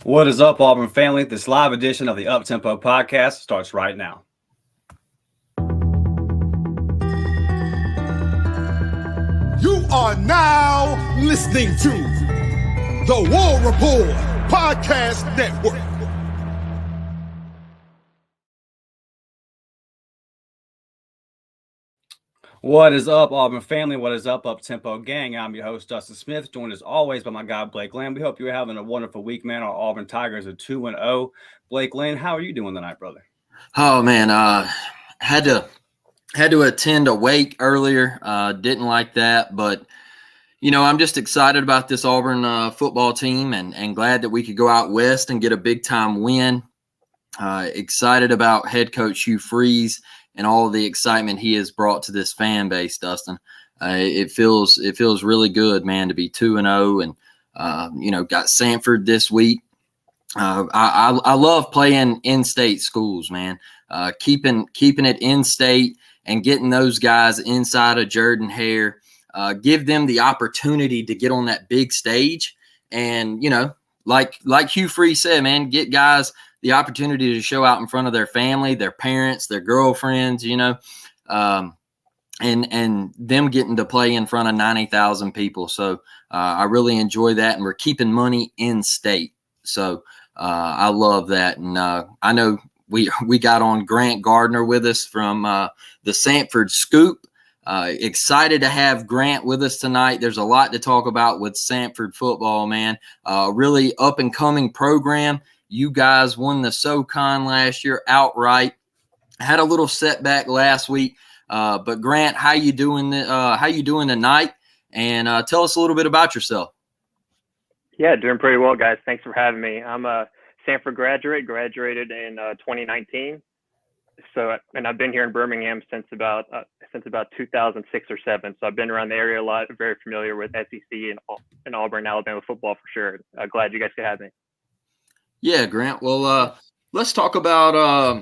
What is up, Auburn family? This live edition of the Uptempo podcast starts right now. You are now listening to the War Report Podcast Network. What is up, Auburn family? What is up, Uptempo gang? I'm your host, Dustin Smith, joined as always by my guy, Blake Lynn. We hope you're having a wonderful week, man. Our Auburn Tigers are 2-0. Blake Lynn, how are you doing tonight, brother? Oh, man, had to attend a wake earlier. Didn't like that, but I'm just excited about this Auburn football team and glad that we could go out west and get a big time win. Excited about head coach Hugh Freeze and all of the excitement he has brought to this fan base, Dustin. It feels really good, man, to be 2-0 and got Samford this week. I love playing in-state schools, man. Keeping it in-state and getting those guys inside of Jordan-Hare, give them the opportunity to get on that big stage. And, like Hugh Freeze said, man, get guys the opportunity to show out in front of their family, their parents, their girlfriends, and them getting to play in front of 90,000 people. So I really enjoy that, and we're keeping money in-state. So I love that. And I know we got on Grant Gardner with us from the Samford Scoop. Excited to have Grant with us tonight. There's a lot to talk about with Samford football, man. Really up-and-coming program. You guys won the SoCon last year outright. Had a little setback last week. But Grant, how you doing tonight? And tell us a little bit about yourself. Yeah, doing pretty well, guys. Thanks for having me. I'm a Samford graduated in 2019. And I've been here in Birmingham since about 2006 or 7. So I've been around the area a lot. Very familiar with SEC and Auburn, Alabama football for sure. Glad you guys could have me. Yeah, Grant. Well, let's talk about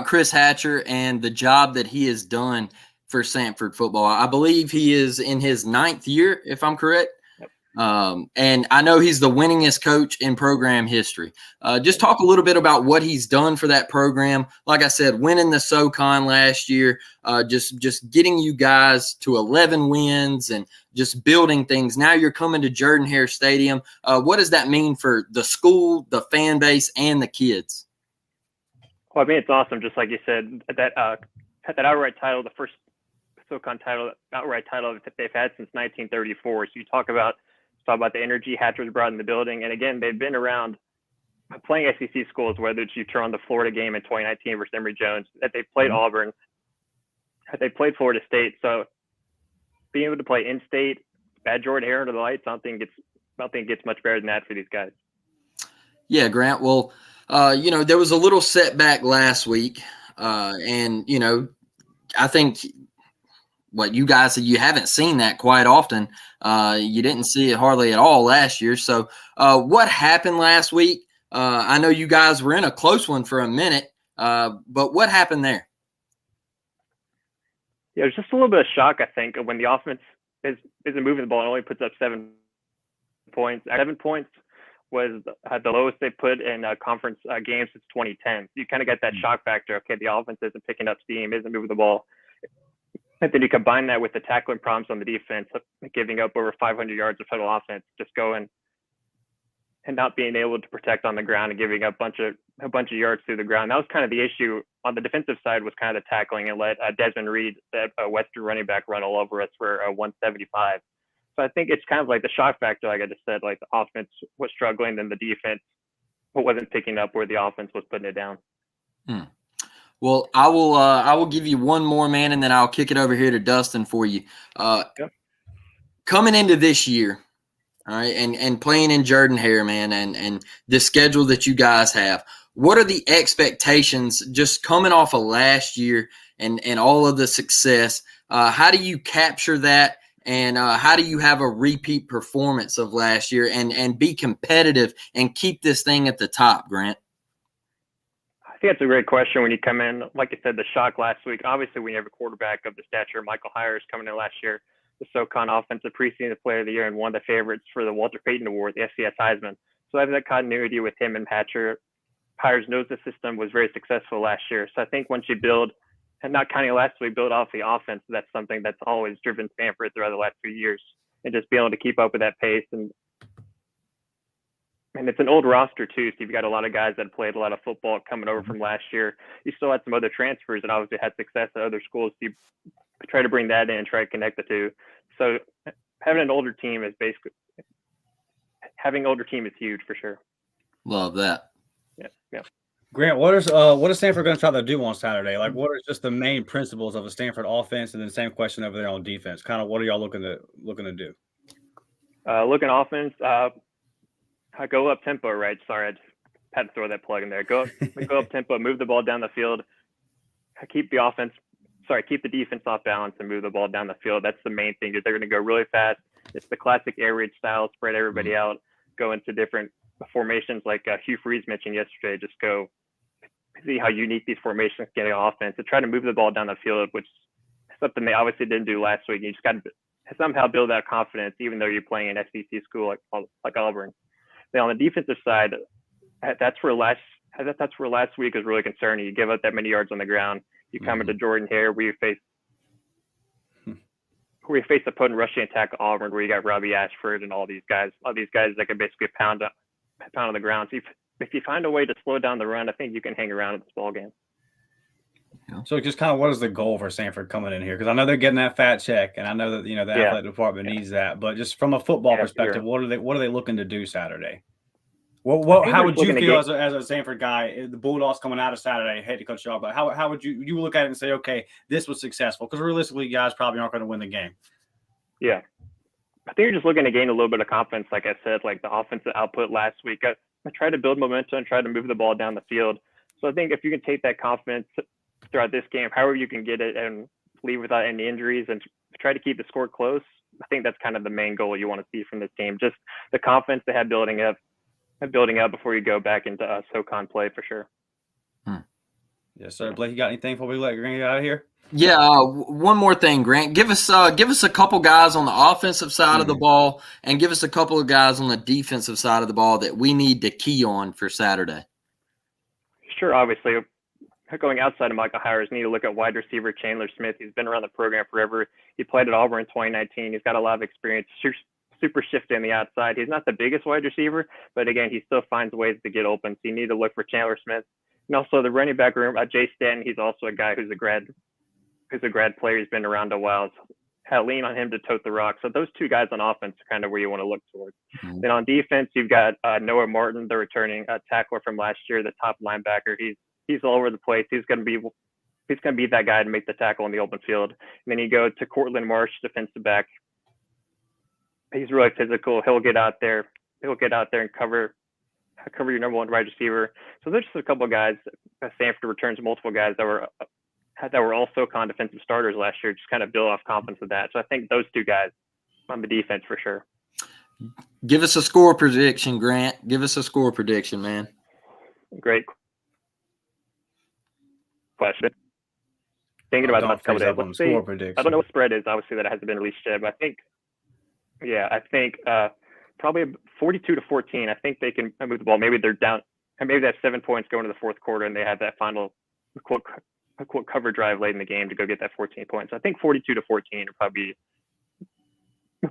Chris Hatcher and the job that he has done for Samford football. I believe he is in his 9th year, if I'm correct. And I know he's the winningest coach in program history. Just talk a little bit about what he's done for that program. Like I said, winning the SoCon last year, just getting you guys to 11 wins and just building things. Now you're coming to Jordan-Hare Stadium. What does that mean for the school, the fan base, and the kids? Well, I mean, it's awesome. Just like you said, that outright title, the first SoCon outright title that they've had since 1934. So you talk about the energy Hatcher's brought in the building. And again, they've been around playing SEC schools, whether it's you turn on the Florida game in 2019 versus Emory Jones, that they played Auburn, that they played Florida State. So being able to play in-state, bad Jordan-Hare under the lights, I don't think it gets much better than that for these guys. Yeah, Grant. Well, there was a little setback last week. And I think what you guys said, you haven't seen that quite often. You didn't see it hardly at all last year. So what happened last week? I know you guys were in a close one for a minute, but what happened there? Yeah, it was just a little bit of shock, I think, when the offense isn't moving the ball and only puts up 7 points. 7 points was the lowest they put in conference games since 2010. You kind of get that shock factor. Okay, the offense isn't picking up steam, isn't moving the ball. And then you combine that with the tackling problems on the defense, giving up over 500 yards of total offense, just going and not being able to protect on the ground and giving up a bunch of yards through the ground. That was kind of the issue on the defensive side, was kind of the tackling, and let Desmond Reed, that Western running back, run all over us for 175. So I think it's kind of like the shock factor, like I just said, like the offense was struggling, then the defense wasn't picking up where the offense was putting it down. Well, I will give you one more, man, and then I'll kick it over here to Dustin for you. Yep. Coming into this year, all right, and playing in Jordan-Hare, man, and the schedule that you guys have, what are the expectations just coming off of last year and all of the success? How do you capture that, and how do you have a repeat performance of last year and be competitive and keep this thing at the top, Grant? I think that's a great question when you come in. Like I said, the shock last week, obviously when you have a quarterback of the stature of Michael Hyers coming in last year, the SoCon Offensive Preseason Player of the Year and one of the favorites for the Walter Payton Award, the FCS Heisman. So having that continuity with him and Hatcher, Pyers knows the system was very successful last year. So I think once you build, and not counting last week, build off the offense, that's something that's always driven Samford throughout the last few years, and just being able to keep up with that pace. And it's an old roster too, so you've got a lot of guys that played a lot of football coming over from last year. You still had some other transfers that obviously had success at other schools. So you try to bring that in and try to connect the two. So having an older team is huge for sure. Love that. Yeah. Grant, what is Samford going to try to do on Saturday? Like, what are just the main principles of a Stanford offense, and then same question over there on defense? Kind of, what are y'all looking to do? Looking offense, go up tempo, right? Sorry, I just had to throw that plug in there. Go up tempo, move the ball down the field, keep the defense off balance and move the ball down the field. That's the main thing. Is they're going to go really fast. It's the classic air raid style, spread everybody out, go into different formations like Hugh Freeze mentioned yesterday. Just go see how unique these formations get on offense and try to move the ball down the field, which is something they obviously didn't do last week. You just got to somehow build that confidence, even though you're playing an SEC school like Auburn. Then on the defensive side, that's where last week was really concerning. You give up that many yards on the ground. You come into Jordan Hare where you face a potent rushing attack at Auburn, where you got Robbie Ashford and all these guys that can basically pound on the ground. So if you find a way to slow down the run, I think you can hang around in this ball game. So just kind of what is the goal for Samford coming in here? Because I know they're getting that fat check, and I know that the athletic department needs that. But just from a football perspective, what are they looking to do Saturday? How would you feel as a Samford guy, the Bulldogs coming out of Saturday? I hate to cut you off, but how would you look at it and say, okay, this was successful? Because realistically, guys probably aren't going to win the game. Yeah, I think you're just looking to gain a little bit of confidence. Like I said, like the offensive output last week, I tried to build momentum and try to move the ball down the field. So I think if you can take that confidence throughout this game, however you can get it and leave without any injuries and try to keep the score close, I think that's kind of the main goal you want to see from this team. Just the confidence they have building up before you go back into SoCon play for sure. Yes, sir. Blake, you got anything before we let Grant get out of here? Yeah, one more thing, Grant. Give us a couple guys on the offensive side of the ball, and give us a couple of guys on the defensive side of the ball that we need to key on for Saturday. Sure, obviously. Going outside of Michael Hires, need to look at wide receiver Chandler Smith. He's been around the program forever. He played at Auburn in 2019. He's got a lot of experience. Super shifty on the outside. He's not the biggest wide receiver, but again, he still finds ways to get open. So you need to look for Chandler Smith. And also the running back room, Jay Stanton. He's also a guy who's a grad player. He's been around a while. So lean on him to tote the rock. So those two guys on offense are kind of where you want to look towards. Then on defense, you've got Noah Martin, the returning tackler from last year, the top linebacker. He's all over the place. He's going to be that guy to make the tackle in the open field. And then you go to Cortland Marsh, defensive back. He's really physical. He'll get out there and cover your number one wide receiver. So there's just a couple of guys. Samford returns multiple guys that were also defensive starters last year. Just kind of build off confidence with that. So I think those two guys on the defense for sure. Give us a score prediction, Grant. Give us a score prediction, man. Great question. Thinking about the last couple days. Let's see. I don't know what spread is. Obviously, that hasn't been released yet, but I think probably 42-14. I think they can move the ball. Maybe they're down, and maybe that's 7 points going to the fourth quarter, and they have that final quote cover drive late in the game to go get that 14 points. I think 42-14 are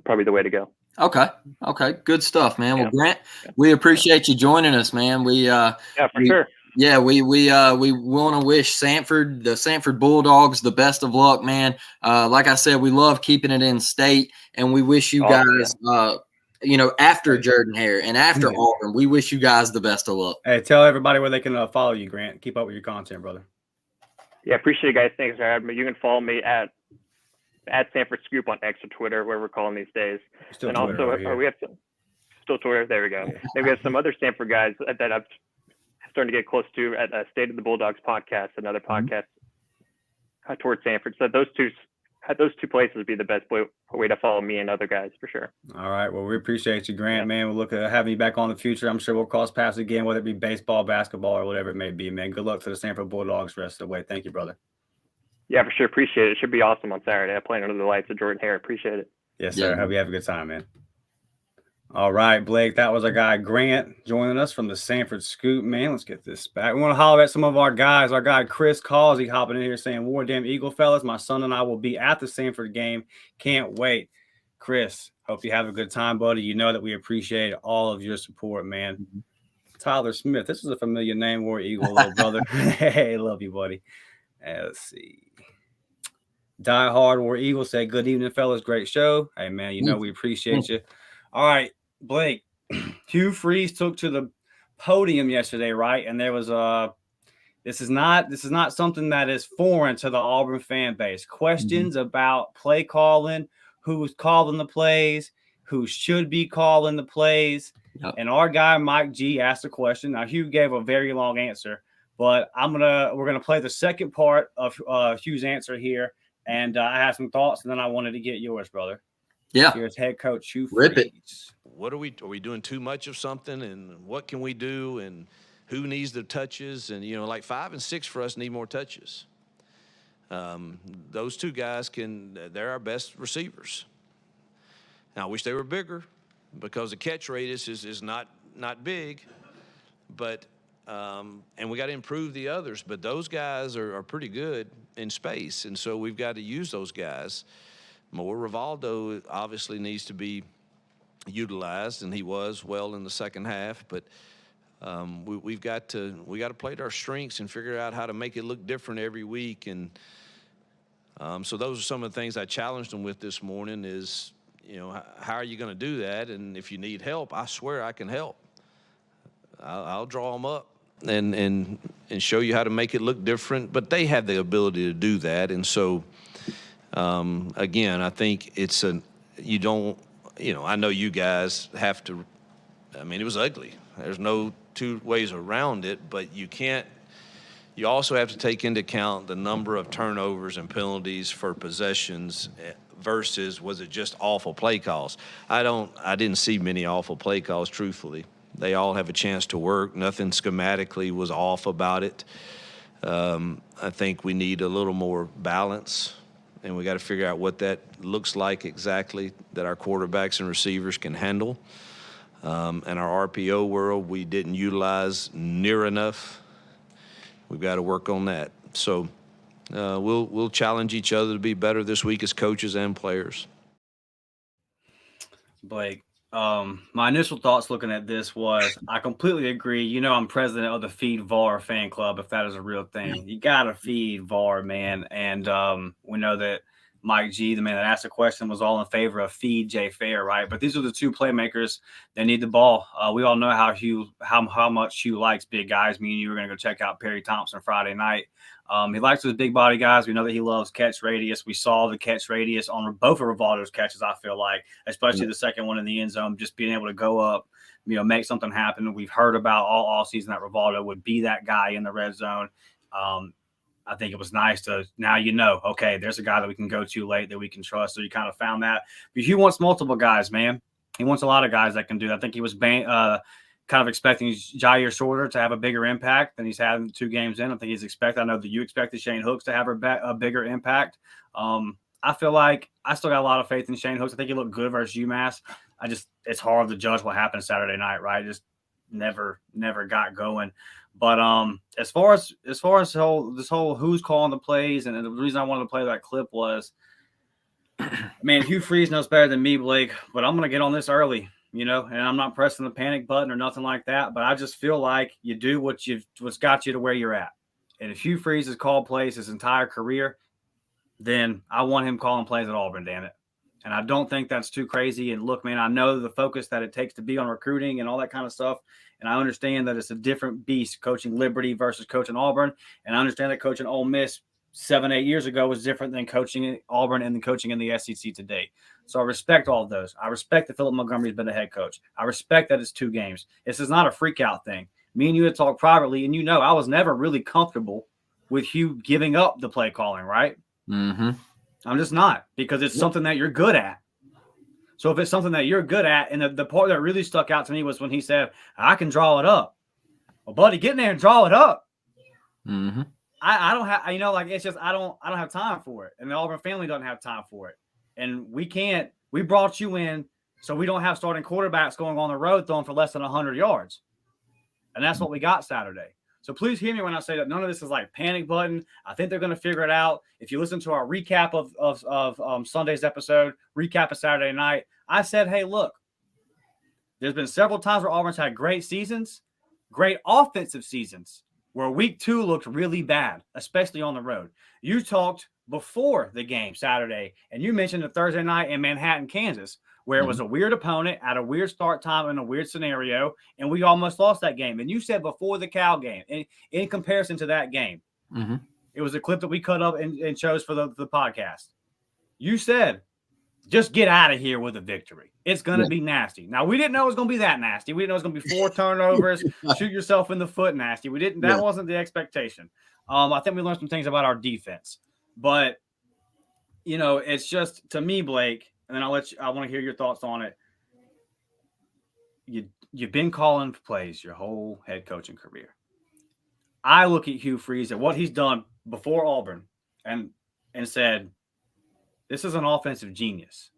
probably the way to go. Okay. Good stuff, man. Well, Grant, we appreciate you joining us, man. Sure. Yeah, we want to wish the Samford Bulldogs the best of luck, man. Like I said, we love keeping it in state, and we wish you guys, after Jordan Hare and after Auburn, we wish you guys the best of luck. Hey, tell everybody where they can follow you, Grant. Keep up with your content, brother. Yeah, appreciate it, guys. Thanks for having me. You can follow me at Samford Scoop on X or Twitter, whatever we're calling these days. Still and Twitter also, we have still Twitter. There we go. And we have some other Samford guys that I've starting to get close to at State of the Bulldogs podcast, another podcast towards Samford. So those two places would be the best way to follow me and other guys for sure. All right. Well, we appreciate you, Grant, man. We'll look at having you back on in the future. I'm sure we'll cross paths again, whether it be baseball, basketball, or whatever it may be, man. Good luck to the Samford Bulldogs the rest of the way. Thank you, brother. Yeah, for sure. Appreciate it. It should be awesome on Saturday. I play under the lights of Jordan Hare. Appreciate it. Yes, sir. Hope you have a good time, man. All right, Blake, that was our guy Grant joining us from the Samford Scoop, man. Let's get this back. We want to holler at some of our guys. Our guy Chris Causey hopping in here saying, War Damn Eagle fellas, my son and I will be at the Samford game. Can't wait. Chris, hope you have a good time, buddy. You know that we appreciate all of your support, man. Tyler Smith, this is a familiar name, War Eagle, little brother. Hey, love you, buddy. Let's see. Die Hard War Eagle said, good evening, fellas. Great show. Hey, man, you know we appreciate you. All right, Blake. Hugh Freeze took to the podium yesterday, right? And there was this is not something that is foreign to the Auburn fan base. Questions about play calling, who's calling the plays, who should be calling the plays. Yep. And our guy Mike G asked a question. Now Hugh gave a very long answer, but we're gonna play the second part of Hugh's answer here, and I have some thoughts, and then I wanted to get yours, brother. Yeah. Here's head coach Hugh Rip Freeze. It. What are we doing too much of something, and what can we do, and who needs the touches? And like 5 and 6 for us need more touches. Those two guys they're our best receivers. Now I wish they were bigger, because the catch radius is not big, but and we got to improve the others, but those guys are pretty good in space, and so we've got to use those guys more. Rivaldo obviously needs to be utilized, and he was well in the second half, but we got to play to our strengths and figure out how to make it look different every week. And so those are some of the things I challenged them with this morning is, how are you going to do that? And if you need help, I swear I can help. I'll draw them up and show you how to make it look different, but they have the ability to do that. And so again, I think I know you guys have to, it was ugly. There's no two ways around it, but you also have to take into account the number of turnovers and penalties for possessions versus was it just awful play calls. I didn't see many awful play calls, truthfully. They all have a chance to work. Nothing schematically was off about it. I think we need a little more balance, and we got to figure out what that looks like exactly that our quarterbacks and receivers can handle. And our RPO world, we didn't utilize near enough. We've got to work on that. So we'll challenge each other to be better this week as coaches and players. Blake, my initial thoughts looking at this was I completely agree. I'm president of the Feed VAR fan club, if that is a real thing. You got to feed VAR, man. And we know that Mike G, the man that asked the question, was all in favor of feed Jay Fair, right? But these are the two playmakers that need the ball. We all know how much Hugh likes big guys. Me and you were going to go check out Perry Thompson Friday night. He likes those big body guys. We know that he loves catch radius. We saw the catch radius on both of Rivaldo's catches, I feel like, especially the second one in the end zone, just being able to go up, make something happen. We've heard about all season that Rivaldo would be that guy in the red zone. I think it was nice to now, okay, there's a guy that we can go to late that we can trust. So you kind of found that. But he wants multiple guys, man. He wants a lot of guys that can do that. I think he was kind of expecting Jair Shorter to have a bigger impact than he's had in 2 games in. I think I know that you expected Shane Hooks to have a bigger impact. I feel like I still got a lot of faith in Shane Hooks. I think he looked good versus UMass. It's hard to judge what happened Saturday night, right? Just never got going. But as far as this whole who's calling the plays, and the reason I wanted to play that clip was, man, Hugh Freeze knows better than me, Blake. But I'm gonna get on this early, and I'm not pressing the panic button or nothing like that. But I just feel like you do what's got you to where you're at. And if Hugh Freeze has called plays his entire career, then I want him calling plays at Auburn, damn it. And I don't think that's too crazy. And look, man, I know the focus that it takes to be on recruiting and all that kind of stuff. And I understand that it's a different beast coaching Liberty versus coaching Auburn. And I understand that coaching Ole Miss 7-8 years ago was different than coaching Auburn and then coaching in the SEC today. So I respect all of those. I respect that Philip Montgomery's been the head coach. I respect that it's 2 games. This is not a freak out thing. Me and you had talked privately, and I was never really comfortable with Hugh giving up the play calling, right? Mm-hmm. I'm just not, because it's something that you're good at. So if it's something that you're good at, and the part that really stuck out to me was when he said, I can draw it up. Well, buddy, get in there and draw it up. Mm-hmm. I don't have, it's just, I don't have time for it. And the Auburn family doesn't have time for it. And we brought you in So we don't have starting quarterbacks going on the road throwing for less than 100 yards. And that's what we got Saturday. So please hear me when I say that none of this is like panic button. I think they're going to figure it out. If you listen to our recap of Sunday's episode, recap of Saturday night, I said, hey, look, there's been several times where Auburn's had great seasons, great offensive seasons, where week 2 looked really bad, especially on the road. You talked before the game Saturday, and you mentioned the Thursday night in Manhattan, Kansas, where it was a weird opponent at a weird start time in a weird scenario, and we almost lost that game. And you said before the Cal game, in comparison to that game, it was a clip that we cut up and chose for the podcast. You said, just get out of here with a victory. It's going to be nasty. Now, we didn't know it was going to be that nasty. We didn't know it was going to be 4 turnovers, shoot yourself in the foot nasty. We didn't. That wasn't the expectation. I think we learned some things about our defense. But, you know, it's just, to me, Blake, and then I want to hear your thoughts on it. You've been calling plays your whole head coaching career. I look at Hugh Freeze and what he's done before Auburn and said, this is an offensive genius.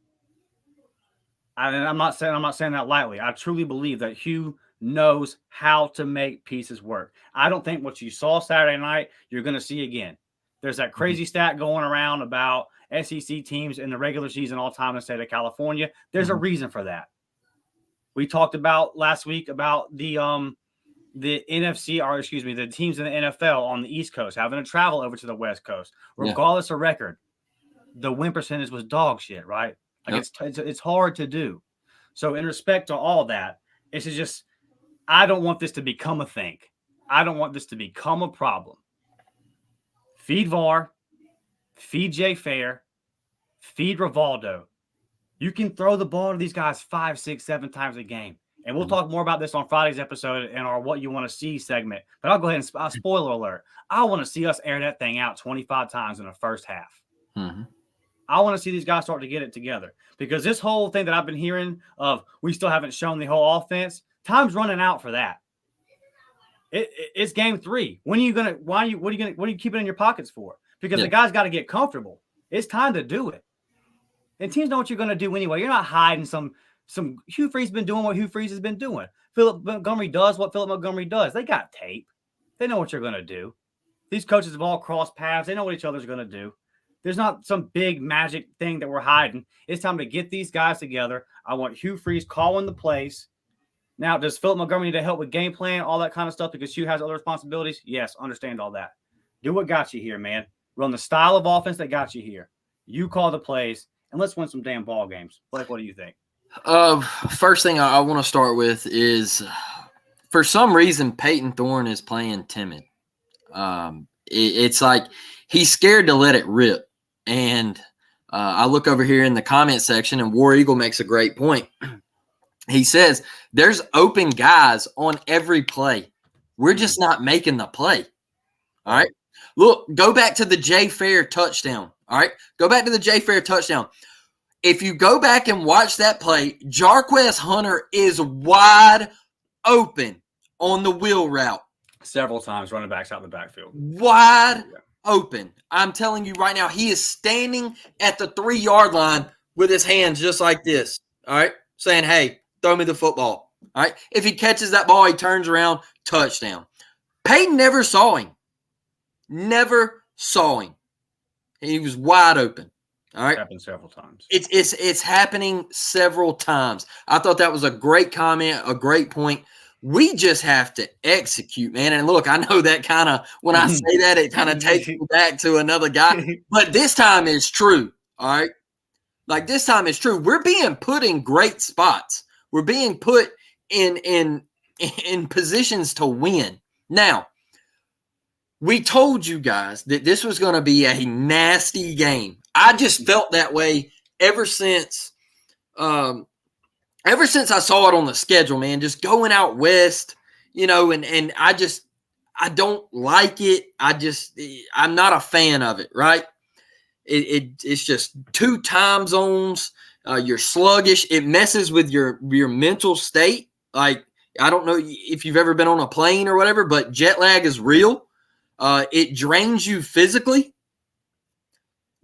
I'm not saying that lightly. I truly believe that Hugh knows how to make pieces work. I don't think what you saw Saturday night, you're going to see again. There's that crazy stat going around about SEC teams in the regular season all time in the state of California. There's a reason for that. We talked about last week about the NFC, or excuse me, the teams in the NFL on the East Coast having to travel over to the West Coast, regardless of record. The win percentage was dog shit, right? Like it's hard to do. So in respect to all that, it's just, I don't want this to become a thing. I don't want this to become a problem. Feed VAR, feed Jay Fair, feed Rivaldo. You can throw the ball to these guys 5, 6, 7 times a game. And we'll talk more about this on Friday's episode in our What You Want to See segment. But I'll go ahead and spoiler alert. I want to see us air that thing out 25 times in the first half. I want to see these guys start to get it together. Because this whole thing that I've been hearing of we still haven't shown the whole offense, time's running out for that. It's game 3. When are you gonna? What are you keeping in your pockets for? Because the guys got to get comfortable. It's time to do it. And teams know what you're gonna do anyway. You're not hiding some. Hugh Freeze has been doing what Hugh Freeze has been doing. Philip Montgomery does what Philip Montgomery does. They got tape. They know what you're gonna do. These coaches have all crossed paths. They know what each other's gonna do. There's not some big magic thing that we're hiding. It's time to get these guys together. I want Hugh Freeze calling the plays. Now, does Philip Montgomery need to help with game plan, all that kind of stuff, because Hugh has other responsibilities? Yes, understand all that. Do what got you here, man. Run the style of offense that got you here. You call the plays, and let's win some damn ball games. Blake, what do you think? First thing I want to start with is, for some reason, Peyton Thorne is playing timid. It's like he's scared to let it rip. And I look over here in the comment section, and War Eagle makes a great point. He says, there's open guys on every play. We're just not making the play. All right. Look, go back to the Jay Fair touchdown. All right. Go back to the Jay Fair touchdown. If you go back and watch that play, Jarquez Hunter is wide open on the wheel route. Several times running backs out in the backfield. Wide open. I'm telling you right now, he is standing at the 3-yard line with his hands just like this. All right. Saying, hey, throw me the football. All right. If he catches that ball, he turns around, touchdown. Peyton never saw him. Never saw him. He was wide open. All right. It's happened several times. It's happening several times. I thought that was a great comment, a great point. We just have to execute, man. And look, I know that kind of, when I say that, it kind of takes me back to another guy. But this time it's true. All right. Like, this time it's true. We're being put in great spots. We're being put in positions to win. Now, we told you guys that this was going to be a nasty game. I just felt that way ever since I saw it on the schedule, man. Just going out west, and I don't like it. I'm not a fan of it, right? It's just 2 time zones. You're sluggish. It messes with your mental state. Like, I don't know if you've ever been on a plane or whatever, but jet lag is real. It drains you physically.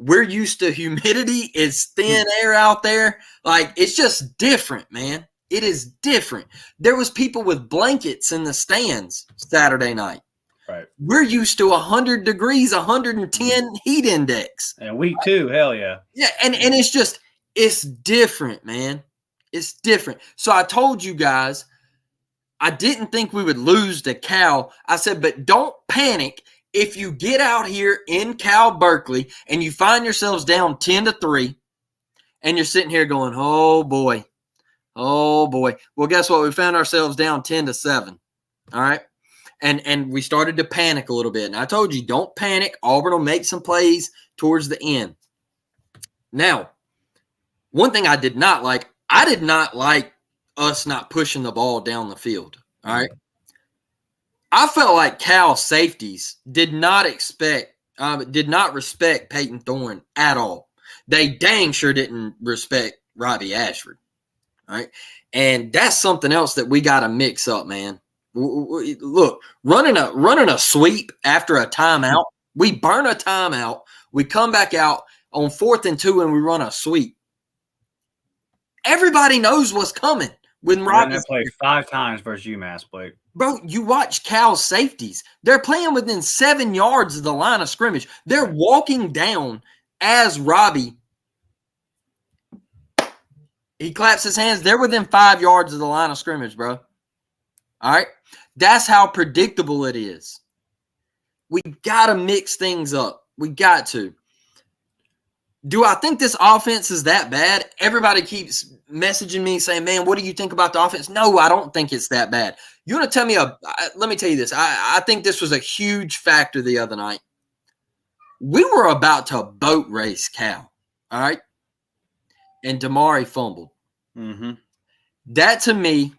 We're used to humidity. It's thin air out there. Like, it's just different, man. It is different. There was people with blankets in the stands Saturday night. Right. We're used to 100 degrees, 110 heat index. And week 2, hell yeah. Yeah, and it's just, it's different, man. It's different. So I told you guys, I didn't think we would lose to Cal. I said, but don't panic if you get out here in Cal Berkeley and you find yourselves down 10-3 and you're sitting here going, oh boy. Oh boy. Well, guess what? We found ourselves down 10-7. All right. And we started to panic a little bit. And I told you, don't panic. Auburn will make some plays towards the end. Now, one thing I did not like us not pushing the ball down the field. All right. I felt like Cal safeties did not respect Peyton Thorne at all. They dang sure didn't respect Robbie Ashford. All right. And that's something else that we got to mix up, man. Look, running a sweep after a timeout, we burn a timeout, we come back out on 4th and 2 and we run a sweep. Everybody knows what's coming when Robbie played 5 times versus UMass, Blake. Bro, you watch Cal's safeties. They're playing within 7 yards of the line of scrimmage. They're walking down as Robbie. He claps his hands. They're within 5 yards of the line of scrimmage, bro. All right? That's how predictable it is. We got to mix things up. We got to. Do I think this offense is that bad? Everybody keeps messaging me saying, man, what do you think about the offense? No, I don't think it's that bad. You want to tell me let me tell you this. I think this was a huge factor the other night. We were about to boat race Cal, all right? And Damari fumbled. Mm-hmm. That, to me,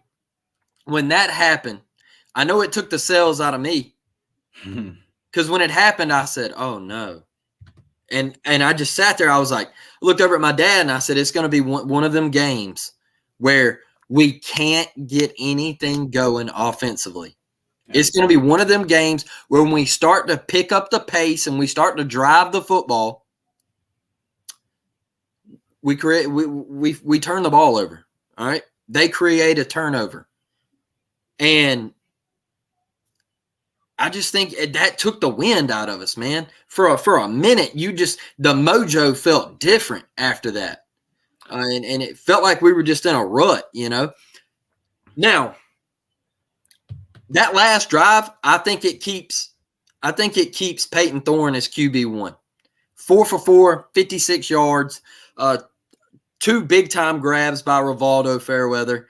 when that happened, I know it took the cells out of me. Because when it happened, I said, oh, no. And I just sat there. I was like, looked over at my dad, and I said, it's going to be one of them games where we can't get anything going offensively. It's going to be one of them games where when we start to pick up the pace and we start to drive the football, we turn the ball over. All right. They create a turnover. And I just think that took the wind out of us, man. For a minute, the mojo felt different after that. And it felt like we were just in a rut, you know. Now, that last drive, I think it keeps Peyton Thorne as QB1. 4 for 4, 56 yards, 2 big-time grabs by Rivaldo Fairweather.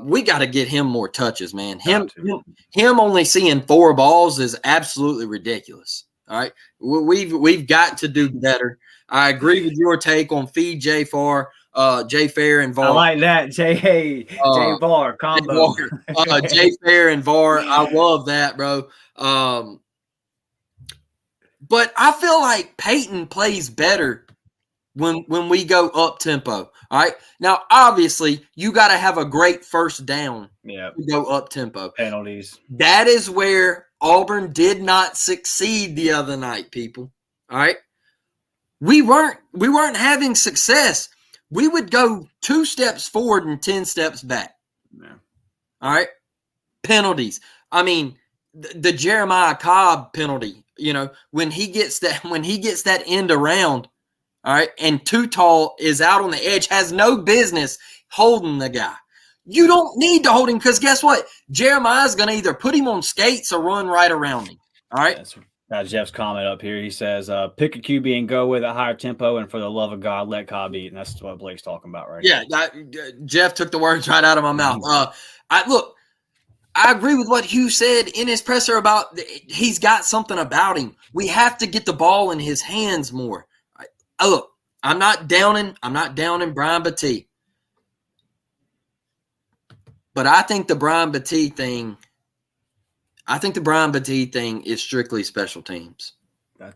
We got to get him more touches, man. Him only seeing 4 balls is absolutely ridiculous. All right, we've got to do better. I agree with your take on feed Jay Fair and VAR. I like that, Jay VAR combo. Jay Fair and VAR. I love that, bro. But I feel like Peyton plays better when we go up tempo. All right. Now, obviously, you got to have a great first down to go up tempo. Penalties. That is where Auburn did not succeed the other night, people. All right. We weren't having success. We would go 2 steps forward and 10 steps back. Yeah. All right. Penalties. I mean, the Jeremiah Cobb penalty, you know, when he gets that end around, all right, and Too Tall is out on the edge, has no business holding the guy. You don't need to hold him because guess what? Jeremiah's going to either put him on skates or run right around him. All right. That's Jeff's comment up here. He says, pick a QB and go with a higher tempo, and for the love of God, let Cobb eat. And that's what Blake's talking about right now. Jeff took the words right out of my mouth. I agree with what Hugh said in his presser about he's got something about him. We have to get the ball in his hands more. Look, I'm not downing Brian Battie. But I think the Brian Battie thing is strictly special teams. I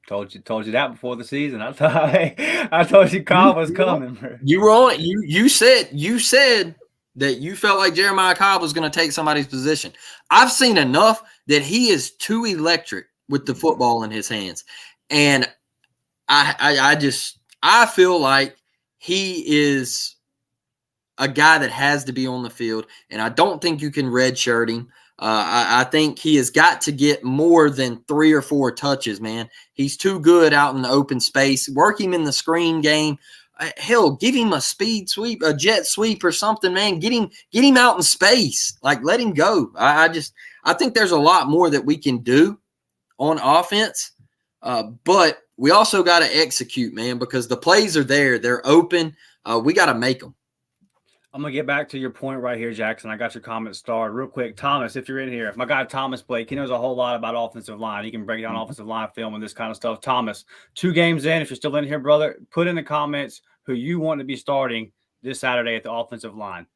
told you that before the season. I told you Cobb was coming. You were on it. You said that you felt like Jeremiah Cobb was going to take somebody's position. I've seen enough that he is too electric with the football in his hands. And I feel like he is a guy that has to be on the field, and I don't think you can redshirt him. I think he has got to get more than 3 or 4 touches, man. He's too good out in the open space. Work him in the screen game. Hell, give him a speed sweep, a jet sweep or something, man. Get him out in space. Like, let him go. I think there's a lot more that we can do on offense, but we also got to execute, man, because the plays are there. They're open. We got to make them. I'm going to get back to your point right here, Jackson. I got your comment starred real quick. Thomas, if you're in here, my guy Thomas Blake, he knows a whole lot about offensive line. He can break down offensive line film and this kind of stuff. Thomas, 2 games in, if you're still in here, brother, put in the comments who you want to be starting this Saturday at the offensive line.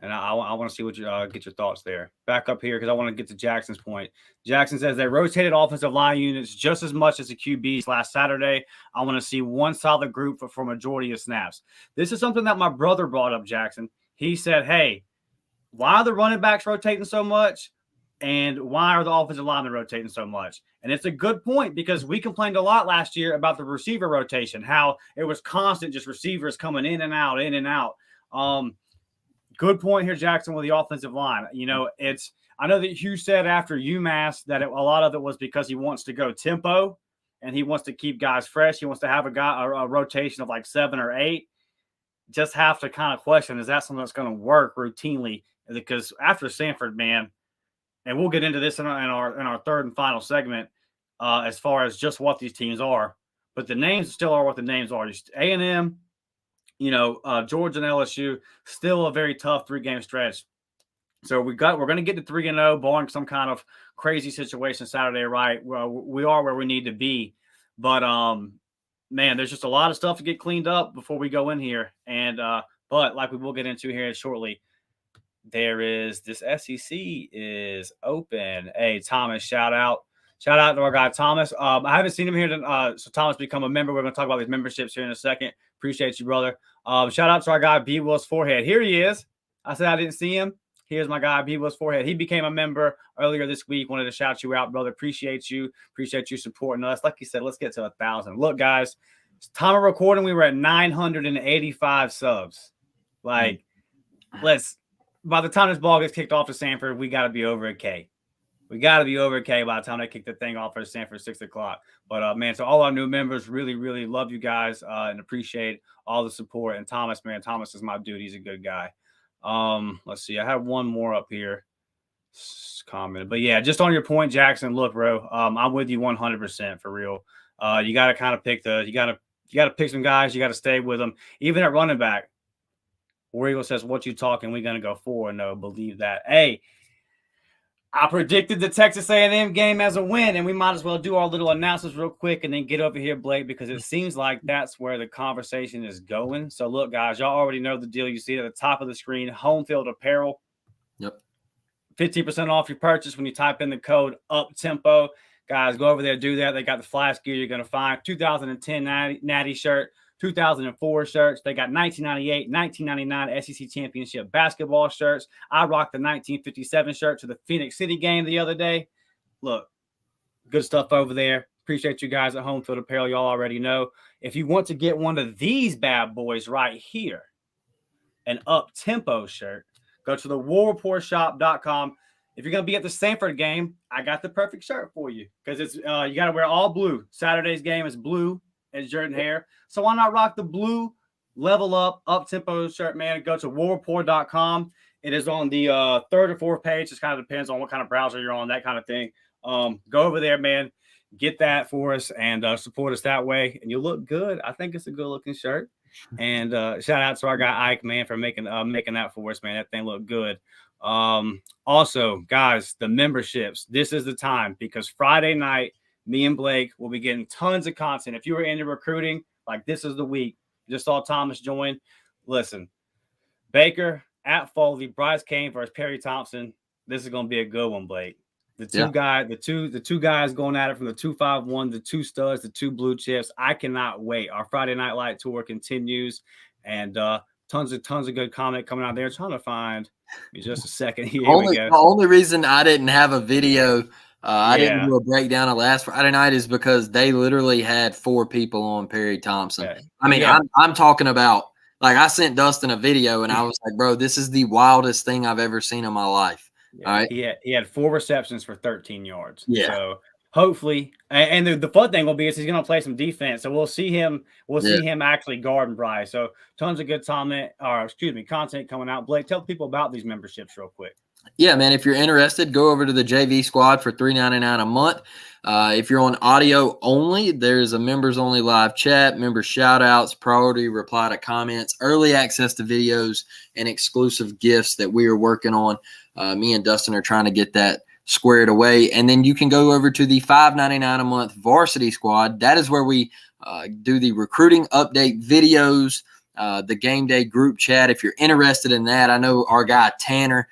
And I want to see what you get your thoughts there. Back up here because I want to get to Jackson's point. Jackson says they rotated offensive line units just as much as the QBs last Saturday. I want to see one solid group for majority of snaps. This is something that my brother brought up, Jackson. He said, hey, why are the running backs rotating so much? And why are the offensive linemen rotating so much? And it's a good point because we complained a lot last year about the receiver rotation, how it was constant, just receivers coming in and out, in and out. Good point here, Jackson, with the offensive line. You know, I know that Hugh said after UMass that a lot of it was because he wants to go tempo and he wants to keep guys fresh. He wants to have a rotation of like 7 or 8. Just have to kind of question, is that something that's going to work routinely? Because after Samford, man, and we'll get into this in our third and final segment as far as just what these teams are, but the names still are what the names are. Just A&M, Georgia and LSU, still a very tough 3-game stretch. So we're going to get to 3-0, barring some kind of crazy situation Saturday, right? Well, we are where we need to be, but man, there's just a lot of stuff to get cleaned up before we go in here. And but like we will get into here shortly, there is this SEC is open. Hey, Thomas, shout out to our guy Thomas. I haven't seen him here. So Thomas become a member. We're going to talk about these memberships here in a second. Appreciate you, brother. Shout out to our guy B Will's Forehead. Here he is. I said I didn't see him. Here's my guy B Will's Forehead. He became a member earlier this week. Wanted to shout you out, brother. Appreciate you supporting us. Like you said, let's get to 1,000. Look, guys, time of recording, we were at 985 subs. Like, by the time this ball gets kicked off to Samford, we got to be over a K. We got to be over a K by the time they kick the thing off for Samford 6 o'clock. But, man, so all our new members, really, really love you guys and appreciate all the support. And Thomas, man, Thomas is my dude. He's a good guy. Let's see. I have one more up here. Comment. But, yeah, just on your point, Jackson, look, bro, I'm with you 100% for real. You got to kind of pick you got to pick some guys. You got to stay with them. Even at running back, War Eagle says, what you talking? We're going to go 4-0. Believe that. Hey, I predicted the Texas A&M game as a win, and we might as well do our little announcements real quick and then get over here, Blake, because it seems like that's where the conversation is going. So, look, guys, y'all already know the deal. You see it at the top of the screen, Home Field Apparel. Yep. 15% off your purchase when you type in the code UPTEMPO. Guys, go over there, do that. They got the flash gear you're going to find. 2010 Natty shirt, 2004 shirts. They got 1998, 1999 SEC Championship basketball shirts. I rocked the 1957 shirt to the Phoenix City game the other day. Look, good stuff over there. Appreciate you guys at Home Field Apparel. Y'all already know. If you want to get one of these bad boys right here, an up-tempo shirt, go to the warreportshop.com. If you're going to be at the Samford game, I got the perfect shirt for you because it's you got to wear all blue. Saturday's game is blue as Jordan hair. So why not rock the blue level up-tempo shirt, man? Go to warreport.com. It is on the 3rd or 4th page. It kind of depends on what kind of browser you're on, that kind of thing. Go over there, man. Get that for us and support us that way. And you look good. I think it's a good-looking shirt. And shout out to our guy Ike, man, for making that for us, man. That thing looked good. Also, guys, the memberships. This is the time because Friday night, me and Blake will be getting tons of content. If you were into recruiting, like this is the week. Just saw Thomas join. Listen, Baker at Foley, Bryce Kane versus Perry Thompson. This is going to be a good one, Blake. The two guys going at it from the 251, the 2 studs, the 2 blue chips. I cannot wait. Our Friday Night Light tour continues, and tons of good comment coming out there. Trying to find just a second here. The only reason I didn't have a video I didn't do a breakdown of last Friday night is because they literally had 4 people on Perry Thompson. Yeah. I mean, I'm talking about, like, I sent Dustin a video and I was like, bro, this is the wildest thing I've ever seen in my life. Yeah. All right. He had 4 receptions for 13 yards. Yeah. So hopefully, and the fun thing will be is he's going to play some defense. So we'll see him actually guarding Bryce. So tons of good content coming out. Blake, tell people about these memberships real quick. Yeah, man, if you're interested, go over to the JV squad for $3.99 a month. If you're on audio only, there's a members only live chat, member shout outs, priority reply to comments, early access to videos, and exclusive gifts that we are working on. Me and Dustin are trying to get that squared away. And then you can go over to the $5.99 a month varsity squad. That is where we do the recruiting update videos, the game day group chat. If you're interested in that, I know our guy Tanner,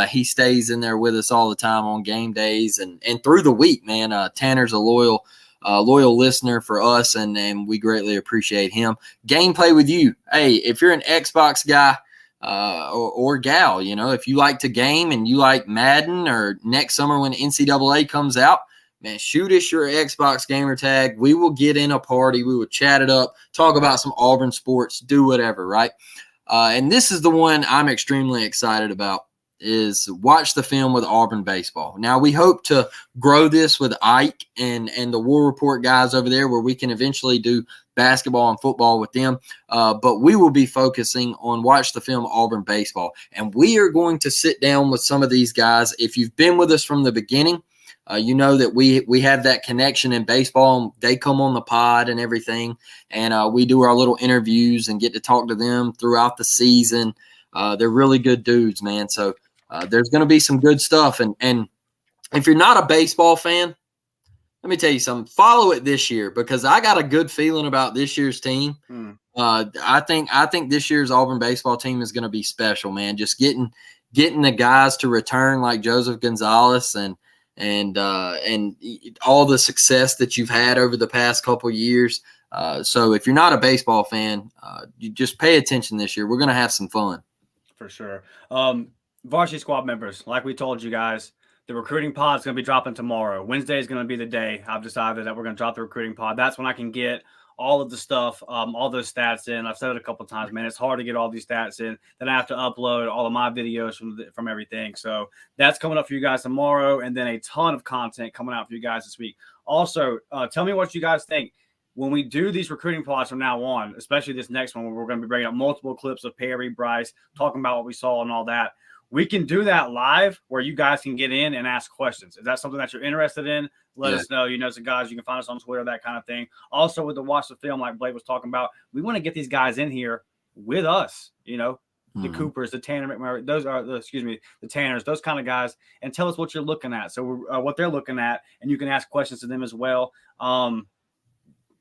he stays in there with us all the time on game days and through the week, man. Tanner's a loyal listener for us, and we greatly appreciate him. Gameplay with you. Hey, if you're an Xbox guy or gal, if you like to game and you like Madden, or next summer when NCAA comes out, man, shoot us your Xbox gamer tag. We will get in a party. We will chat it up, talk about some Auburn sports, do whatever, right? And this is the one I'm extremely excited about, is watch the film with Auburn baseball. Now, we hope to grow this with Ike and the War Report guys over there, where we can eventually do basketball and football with them. But we will be focusing on watch the film Auburn baseball. And we are going to sit down with some of these guys. If you've been with us from the beginning, you know that we have that connection in baseball, and they come on the pod and everything. And we do our little interviews and get to talk to them throughout the season. They're really good dudes, man. So there's going to be some good stuff. And if you're not a baseball fan, let me tell you something. Follow it this year, because I got a good feeling about this year's team. I think this year's Auburn baseball team is going to be special, man. Just getting the guys to return like Joseph Gonzalez and all the success that you've had over the past couple years. So if you're not a baseball fan, you just pay attention this year. We're going to have some fun. For sure. Varsity squad members, like we told you guys, the recruiting pod is going to be dropping tomorrow. Wednesday is going to be the day I've decided that we're going to drop the recruiting pod. That's when I can get all of the stuff, all those stats in. I've said it a couple of times, man. It's hard to get all these stats in. Then I have to upload all of my videos from everything. So that's coming up for you guys tomorrow, and then a ton of content coming out for you guys this week. Also, tell me what you guys think. When we do these recruiting pods from now on, especially this next one, where we're going to be bringing up multiple clips of Perry, Bryce, talking about what we saw and all that, we can do that live where you guys can get in and ask questions. Is that something that you're interested in? Let us know. So guys, you can find us on Twitter, that kind of thing. Also, with the watch the film, like Blake was talking about, we want to get these guys in here with us, the Coopers, the Tanner McMurray, the Tanners, those kind of guys, and tell us what you're looking at. So what they're looking at, and you can ask questions to them as well.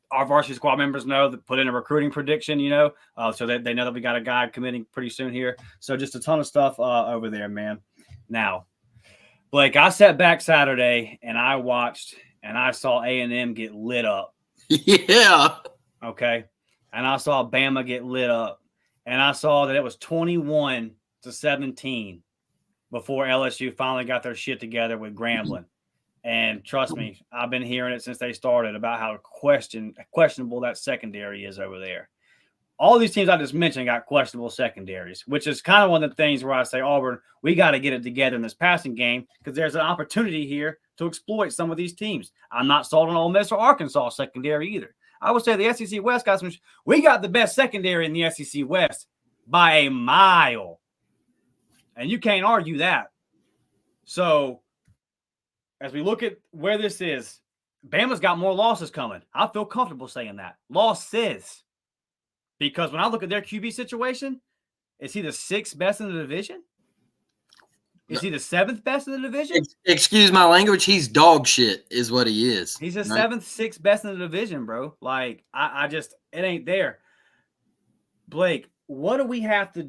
Our varsity squad members know that put in a recruiting prediction, so that they know that we got a guy committing pretty soon here. So just a ton of stuff over there, man. Now, Blake, I sat back Saturday and I watched and I saw A&M get lit up. Yeah. Okay. And I saw Bama get lit up. And I saw that it was 21-17 before LSU finally got their shit together with Grambling. And trust me, I've been hearing it since they started about how questionable that secondary is over there. All these teams I just mentioned got questionable secondaries, which is kind of one of the things where I say, Auburn, we got to get it together in this passing game, because there's an opportunity here to exploit some of these teams. I'm not sold on Ole Miss or Arkansas secondary either. I would say the SEC West got some. We got the best secondary in the SEC West by a mile, and you can't argue that. So, as we look at where this is, Bama's got more losses coming. I feel comfortable saying that. Losses. Because when I look at their QB situation, is he the 6th best in the division? Is he the 7th best in the division? Excuse my language. He's dog shit is what he is. He's the 7th, 6th best in the division, bro. Like, I just, it ain't there. Blake, what do we have to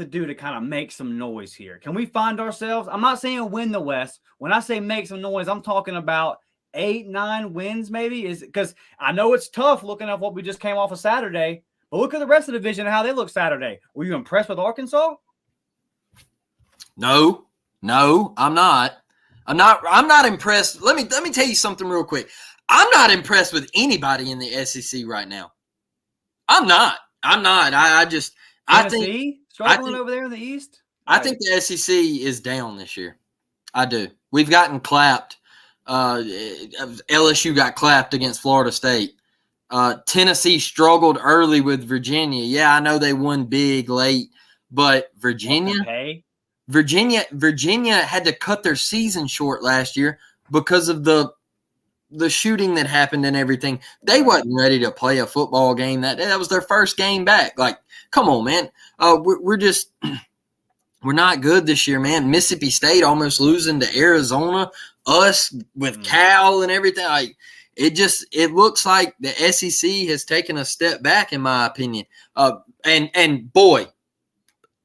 do to kind of make some noise here? Can we find ourselves? I'm not saying win the West. When I say make some noise, I'm talking about 8-9 wins maybe. Is because I know it's tough looking at what we just came off of Saturday, but look at the rest of the division and how they look Saturday. Were you impressed with Arkansas? No, I'm not. I'm not impressed. Let me tell you something real quick. I'm not impressed with anybody in the SEC right now. I'm not. I Tennessee struggling over there in the East. I think the SEC is down this year. I do. We've gotten clapped. LSU got clapped against Florida State. Tennessee struggled early with Virginia. Yeah, I know they won big late, but Virginia had to cut their season short last year because of the shooting that happened and everything. They wasn't ready to play a football game. That was their first game back. Like, come on, man. We're not good this year, man. Mississippi State almost losing to Arizona. Us with Cal and everything. Like, it looks like the SEC has taken a step back, in my opinion. And boy,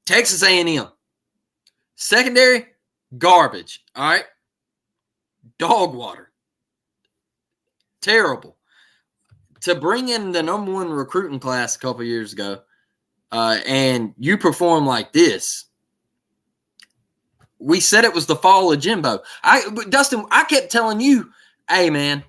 Texas A&M secondary garbage. All right, dog water, terrible. To bring in the number one recruiting class a couple years ago, and you perform like this. We said it was the fall of Jimbo. Dustin, I kept telling you, hey, man,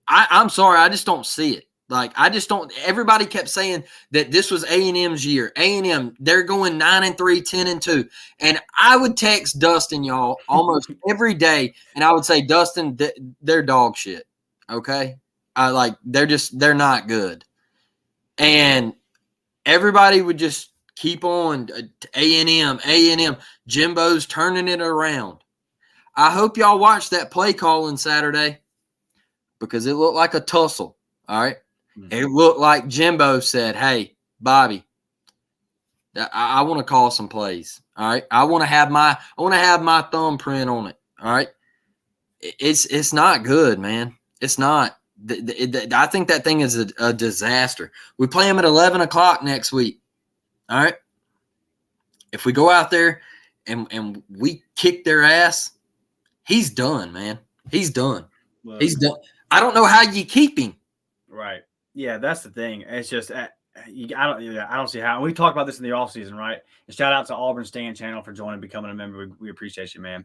I'm sorry. I just don't see it. Like, I just don't. Everybody kept saying that this was A&M's year. A&M, they're going 9-3, 10-2. And I would text Dustin, y'all, almost every day. And I would say, Dustin, they're dog shit. Okay? They're not good. And everybody would just keep on A&M. Jimbo's turning it around. I hope y'all watched that play calling Saturday because it looked like a tussle. All right. Mm-hmm. It looked like Jimbo said, hey, Bobby, I want to call some plays. All right. I want to have my thumbprint on it. All right. It's not good, man. It's not. I think that thing is a disaster. We play them at 11 o'clock next week. All right. If we go out there and we kick their ass, he's done, man. He's done. Well, he's done. I don't know how you keep him. Right. Yeah, that's the thing. It's just I don't see how. We talked about this in the offseason, right? And shout out to Auburn Stand Channel for joining, becoming a member. We appreciate you, man.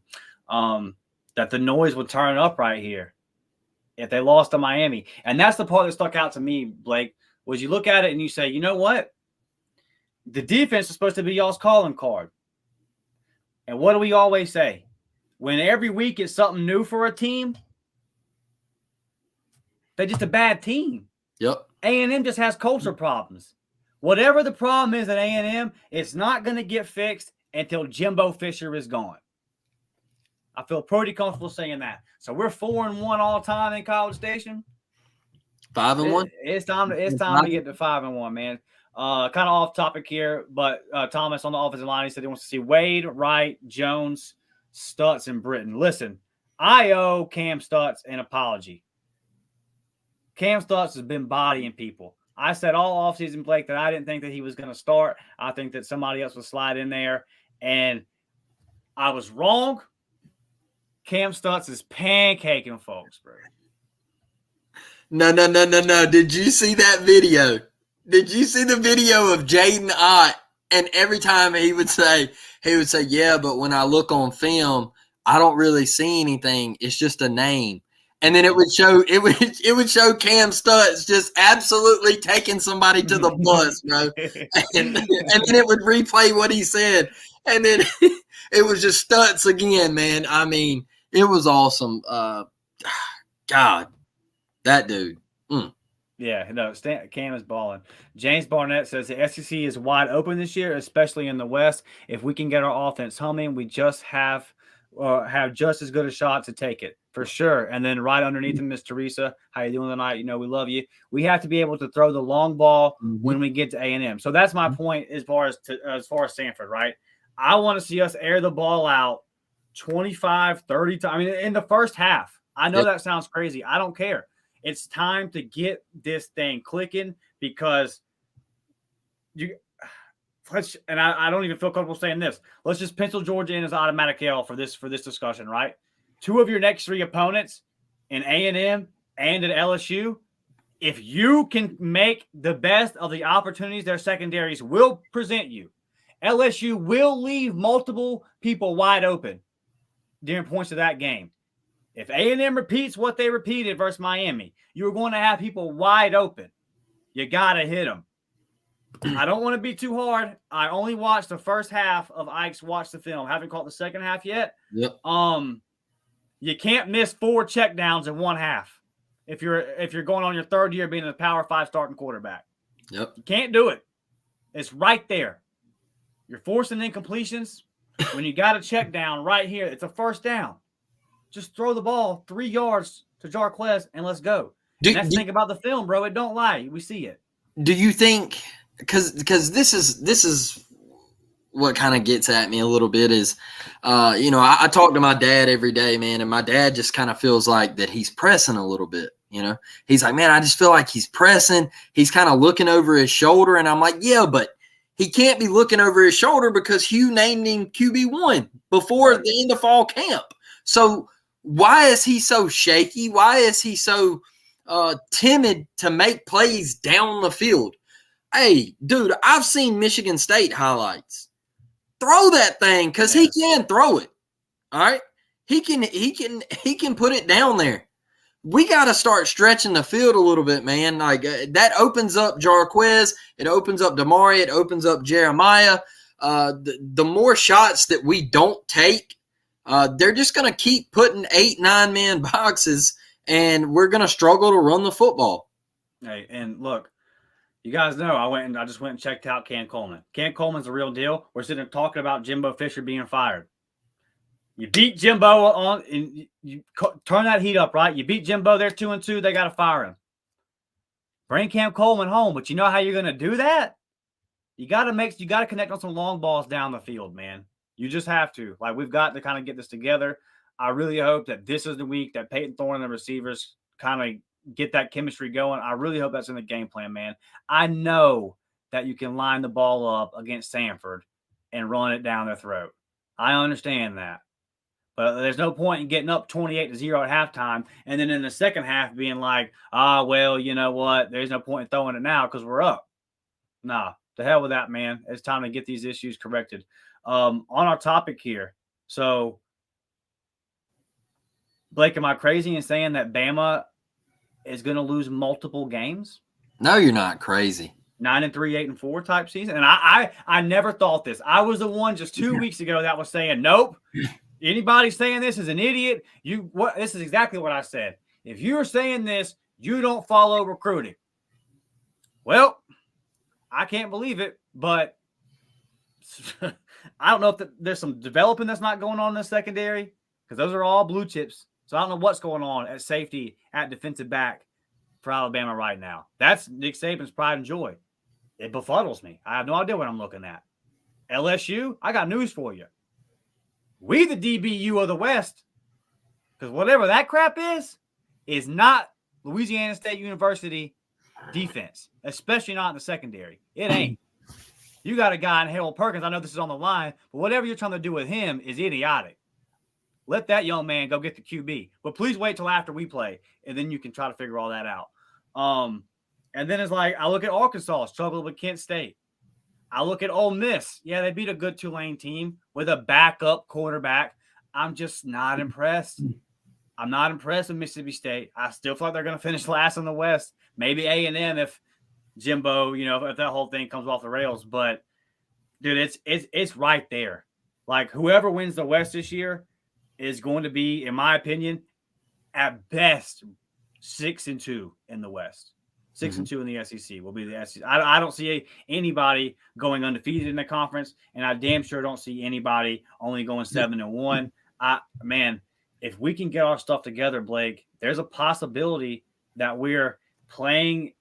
That the noise would turn up right here if they lost to Miami. And that's the part that stuck out to me, Blake, was you look at it and you say, you know what? The defense is supposed to be y'all's calling card. And what do we always say? When every week is something new for a team, they're just a bad team. Yep. A&M just has culture problems. Whatever the problem is at A&M, it's not going to get fixed until Jimbo Fisher is gone. I feel pretty comfortable saying that. So we're 4-1 all time in College Station. 5-1. It's time to get to 5-1, man. Kind of off topic here, but Thomas on the offensive line, he said he wants to see Wade, Wright, Jones, Stutz, and Britton. Listen, I owe Cam Stutz an apology. Cam Stutz has been bodying people. I said all offseason, Blake, that I didn't think that he was going to start. I think that somebody else would slide in there, and I was wrong. Cam Stutz is pancaking folks, bro. No. Did you see that video? Did you see the video of Jaden Ott? And every time he would say, yeah, but when I look on film, I don't really see anything. It's just a name. And then it would show Cam Stutz just absolutely taking somebody to the bus, bro. And then it would replay what he said. And then it was just Stutz again, man. I mean, it was awesome. God, that dude. Yeah, no, Cam is balling. James Barnett says the SEC is wide open this year, especially in the West. If we can get our offense humming, we just have just as good a shot to take it, for sure. And then right underneath him, Miss Teresa, how you doing tonight? You know, we love you. We have to be able to throw the long ball when we get to A&M. So that's my point as far as Samford, right? I want to see us air the ball out 25, 30 times. I mean, in the first half. I know that sounds crazy. I don't care. It's time to get this thing clicking because I don't even feel comfortable saying this. Let's just pencil Georgia in as automatic L for this discussion, right? 2 of your next 3 opponents in A&M and at LSU, if you can make the best of the opportunities their secondaries will present you, LSU will leave multiple people wide open. during points of that game. If A&M repeats what they repeated versus Miami, you're going to have people wide open. You got to hit them. I don't want to be too hard. I only watched the first half of Ike's Watch the Film. Haven't caught the second half yet. Yep. You can't miss 4 checkdowns in one half if you're going on your third year being a Power 5 starting quarterback. Yep. You can't do it. It's right there. You're forcing incompletions when you got a check down right here. It's a first down. Just throw the ball 3 yards to Jarquez and let's go. And that's the thing about the film, bro. It don't lie. We see it. Do you think because this is what kind of gets at me a little bit is, I talk to my dad every day, man, and my dad just kind of feels like that he's pressing a little bit. He's like, man, I just feel like he's pressing. He's kind of looking over his shoulder, and I'm like, yeah, but he can't be looking over his shoulder because Hugh named him QB1 before the end of fall camp. So why is he so shaky? Why is he so timid to make plays down the field? Hey, dude, I've seen Michigan State highlights. Throw that thing because he can throw it. All right, he can put it down there. We got to start stretching the field a little bit, man. Like that opens up Jarquez. It opens up Damari. It opens up Jeremiah. The more shots that we don't take, they're just going to keep putting 8-9 man boxes, and we're going to struggle to run the football. Hey, and look, you guys know I just went and checked out Cam Coleman. Cam Coleman's a real deal. We're sitting there talking about Jimbo Fisher being fired. You beat Jimbo on, and you turn that heat up, right? You beat Jimbo. They're 2-2. They got to fire him. Bring Cam Coleman home, but you know how you're going to do that? You got to connect on some long balls down the field, man. You just have to. Like, we've got to kind of get this together. I really hope that this is the week that Peyton Thorne and the receivers kind of get that chemistry going. I really hope that's in the game plan, man. I know that you can line the ball up against Samford and run it down their throat. I understand that. But there's no point in getting up 28-0 at halftime and then in the second half being like, well, you know what? There's no point in throwing it now because we're up. Nah, to hell with that, man. It's time to get these issues corrected. On our topic here, so Blake, am I crazy in saying that Bama is going to lose multiple games? No, you're not crazy. 9-3, 8-4 type season. And I never thought this. I was the one just 2 weeks ago that was saying, nope. Anybody saying this is an idiot. This is exactly what I said. If you're saying this, you don't follow recruiting. Well, I can't believe it, but I don't know if there's some developing that's not going on in the secondary because those are all blue chips. So I don't know what's going on at safety, at defensive back for Alabama right now. That's Nick Saban's pride and joy. It befuddles me. I have no idea what I'm looking at. LSU, I got news for you. We the DBU of the West, because whatever that crap is not Louisiana State University defense, especially not in the secondary. It ain't. You got a guy in Harold Perkins. I know this is on the line, but whatever you're trying to do with him is idiotic. Let that young man go get the QB. But please wait till after we play, and then you can try to figure all that out. And then it's like I look at Arkansas, struggled with Kent State. I look at Ole Miss. Yeah, they beat a good Tulane team with a backup quarterback. I'm just not impressed. I'm not impressed with Mississippi State. I still feel like they're going to finish last in the West. Maybe A&M if Jimbo, if that whole thing comes off the rails. But, dude, it's right there. Like, whoever wins the West this year is going to be, in my opinion, at best 6-2 in the West. 6-2 in the SEC will be the SEC. I don't see anybody going undefeated in the conference, and I damn sure don't see anybody only going 7-1. Man, if we can get our stuff together, Blake, there's a possibility that we're playing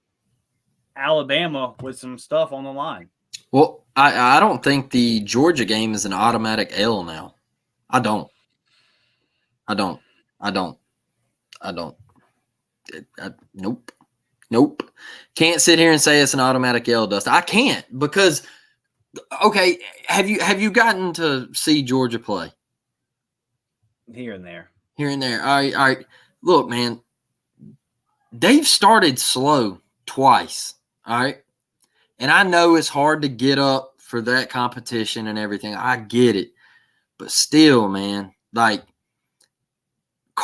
Alabama with some stuff on the line. Well, I don't think the Georgia game is an automatic L now. I don't. Nope. Can't sit here and say it's an automatic L, Dust. I can't because, okay, have you gotten to see Georgia play? Here and there. All right. Look, man, they've started slow twice, all right? And I know it's hard to get up for that competition and everything. I get it. But still, man, like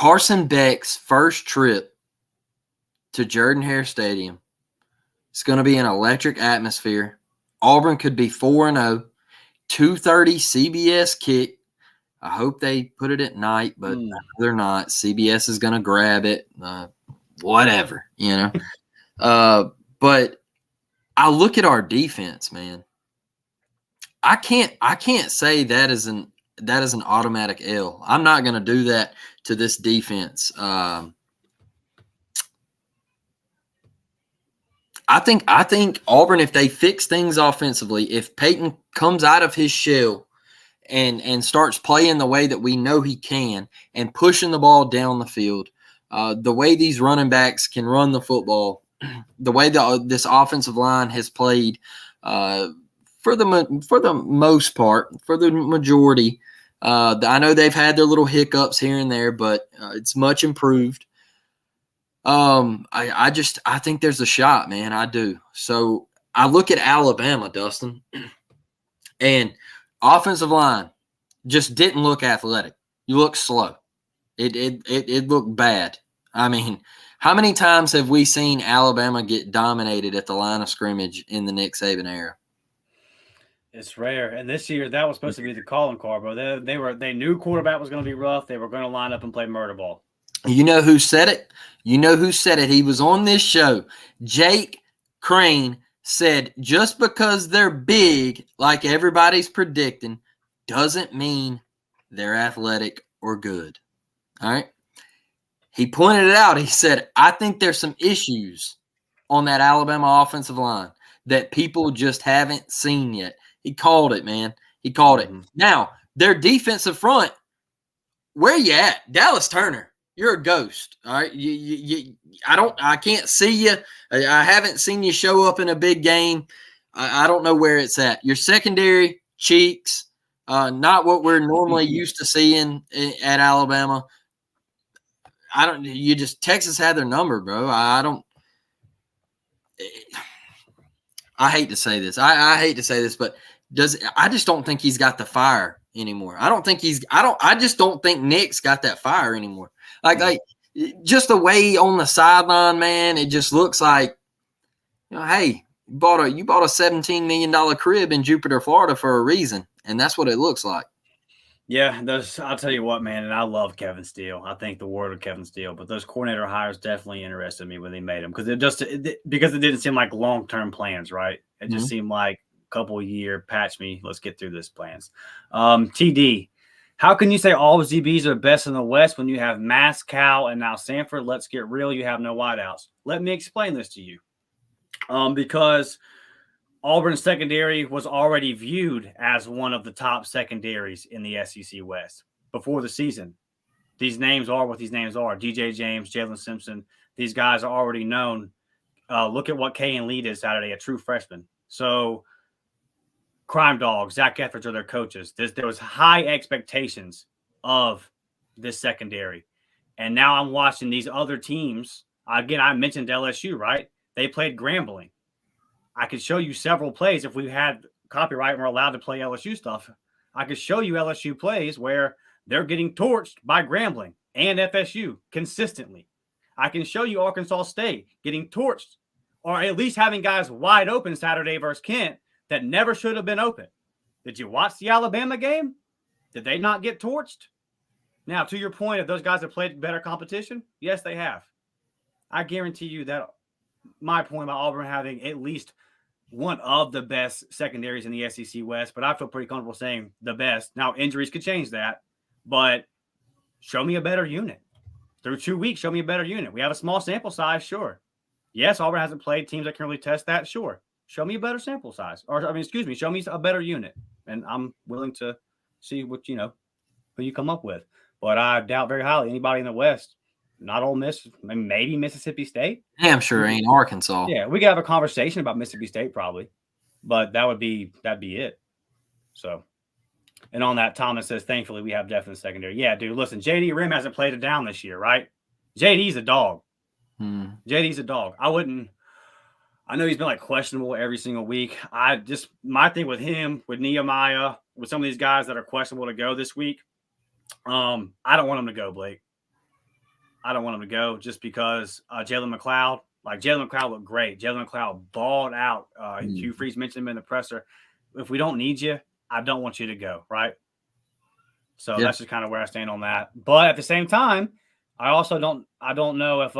Carson Beck's first trip to Jordan-Hare Stadium. It's going to be an electric atmosphere. Auburn could be 4-0, 2:30 CBS kick. I hope they put it at night, but they're not. CBS is going to grab it. Whatever, But I look at our defense, man. I can't say that is an automatic L. I'm not going to do that to this defense. I think Auburn, if they fix things offensively, if Peyton comes out of his shell and starts playing the way that we know he can and pushing the ball down the field, the way these running backs can run the football, the way this offensive line has played for the most part, for the majority. I know they've had their little hiccups here and there, but it's much improved. I think there's a shot, man. I do. So I look at Alabama, Dustin, and offensive line just didn't look athletic. You look slow. It looked bad. I mean, how many times have we seen Alabama get dominated at the line of scrimmage in the Nick Saban era? It's rare. And this year, that was supposed to be the calling card, bro. They knew quarterback was going to be rough. They were going to line up and play murder ball. You know who said it? He was on this show. Jake Crane said, just because they're big, like everybody's predicting, doesn't mean they're athletic or good. All right? He pointed it out. He said, I think there's some issues on that Alabama offensive line that people just haven't seen yet. He called it, man. He called it. Now, their defensive front, where you at? Dallas Turner. You're a ghost, all right? I can't see you. I haven't seen you show up in a big game. I don't know where it's at. Your secondary, Cheeks, not what we're normally used to seeing at Alabama. Texas had their number, bro. I hate to say this. I hate to say this, but I just don't think he's got the fire anymore. I just don't think Nick's got that fire anymore. Like just the way on the sideline, man, it just looks like, hey, you bought a $17 million crib in Jupiter, Florida for a reason, and that's what it looks like. Yeah, I'll tell you what, man, and I love Kevin Steele. I think the world of Kevin Steele, but those coordinator hires definitely interested me when they made them because it didn't seem like long-term plans, right? It just seemed like a couple of year patch me. Let's get through this plans. TD. How can you say all the ZBs are best in the West when you have Mass, Cal, and now Samford? Let's get real. You have no wideouts. Let me explain this to you. Because Auburn secondary was already viewed as one of the top secondaries in the SEC West before the season. These names are what these names are. DJ James, Jalen Simpson. These guys are already known. Look at what Kay and Lee did Saturday, a true freshman. So Crime Dog, Zach Etheridge are their coaches. There was high expectations of this secondary. And now I'm watching these other teams. Again, I mentioned LSU, right? They played Grambling. I could show you several plays if we had copyright and we're allowed to play LSU stuff. I could show you LSU plays where they're getting torched by Grambling and FSU consistently. I can show you Arkansas State getting torched or at least having guys wide open Saturday versus Kent that never should have been open. Did you watch the Alabama game? Did they not get torched? Now, to your point, if those guys have played better competition, yes, they have. I guarantee you that my point about Auburn having at least one of the best secondaries in the SEC West, but I feel pretty comfortable saying the best. Now, injuries could change that, but show me a better unit. Through 2 weeks, show me a better unit. We have a small sample size, sure. Yes, Auburn hasn't played teams that can really test that, sure. Show me a better sample size. Show me a better unit. And I'm willing to see what, who you come up with. But I doubt very highly anybody in the West, not Ole Miss, maybe Mississippi State. Damn sure ain't Arkansas. Yeah, we could have a conversation about Mississippi State probably, but that'd be it. So, and on that, Thomas says, thankfully we have depth in the secondary. Yeah, dude, listen, JD Rim hasn't played it down this year, right? JD's a dog. JD's a dog. I know he's been questionable every single week. My thing with him, with Nehemiah, with some of these guys that are questionable to go this week, I don't want them to go, Blake. I don't want him to go just because Jalen McLeod looked great. Jalen McLeod balled out. Hugh Freeze mentioned him in the presser. If we don't need you, I don't want you to go, right? So that's just kind of where I stand on that. But at the same time, I also don't know if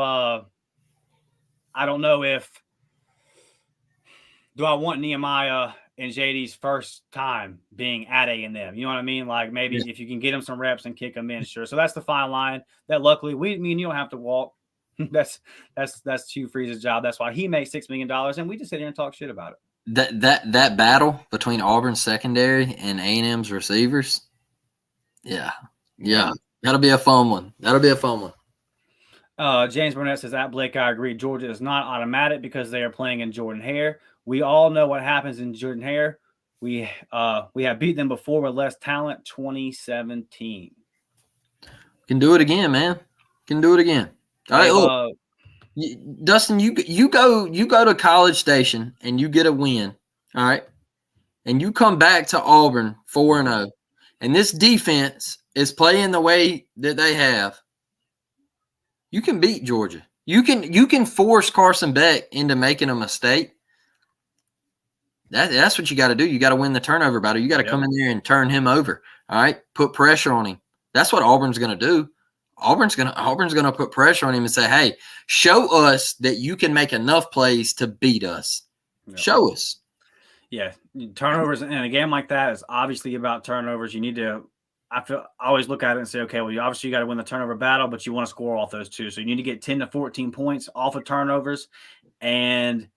do I want Nehemiah and JD's first time being at A&M? You know what I mean? Like maybe if you can get him some reps and kick him in, sure. So that's the fine line that luckily me and you don't have to walk. that's Hugh Freeze's job. That's why he makes $6 million, and we just sit here and talk shit about it. That battle between Auburn's secondary and A&M's receivers, yeah, that'll be a fun one. James Burnett says, at Blake, I agree. Georgia is not automatic because they are playing in Jordan-Hare. We all know what happens in Jordan-Hare. We have beat them before with less talent. 2017. Can do it again, man. Can do it again. All right, look, Dustin, you go to College Station and you get a win, all right, and you come back to Auburn 4-0, and this defense is playing the way that they have. You can beat Georgia. You can force Carson Beck into making a mistake. That's what you got to do. You got to win the turnover battle. You got to come in there and turn him over. All right, put pressure on him. That's what Auburn's going to do. Auburn's gonna put pressure on him and say, "Hey, show us that you can make enough plays to beat us. Yep. Show us." Yeah, turnovers in a game like that is obviously about turnovers. You need to. I always look at it and say, okay, well, obviously you got to win the turnover battle, but you want to score off those too. So you need to get 10 to 14 points off of turnovers, and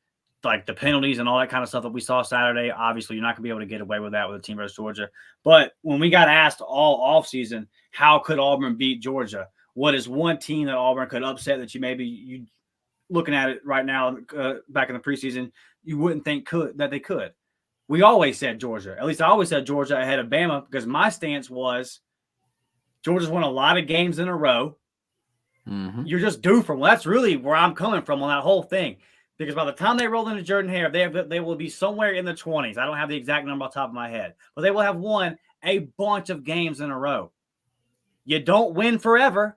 like the penalties and all that kind of stuff that we saw Saturday. Obviously, you're not gonna be able to get away with that with a team versus Georgia. But when we got asked all offseason, how could Auburn beat Georgia? What is one team that Auburn could upset that you looking at it right now back in the preseason, you wouldn't think that they could? We always said Georgia. At least I always said Georgia ahead of Bama because my stance was Georgia's won a lot of games in a row. Mm-hmm. You're just due for one. That's really where I'm coming from on that whole thing. Because by the time they roll into Jordan-Hare, they will be somewhere in the 20s. I don't have the exact number off the top of my head. But they will have won a bunch of games in a row. You don't win forever.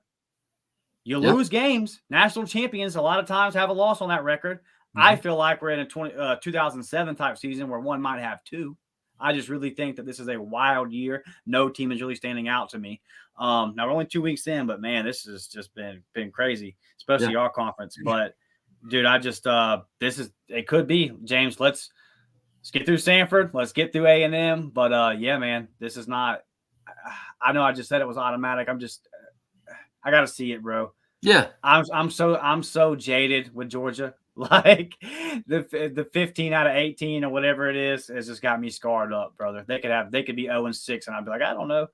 You lose games. National champions a lot of times have a loss on that record. Mm-hmm. I feel like we're in a 2007 type season where one might have two. I just really think that this is a wild year. No team is really standing out to me. Now we're only 2 weeks in, but man, this has just been crazy, especially our conference. But dude, it could be, James. Let's get through Samford. Let's get through A&M. But yeah, man, this is not. I know I just said it was automatic. I got to see it, bro. Yeah, I'm so jaded with Georgia. Like the 15 out of 18 or whatever it is has just got me scarred up, brother. They could be 0-6, and I'd be like, I don't know.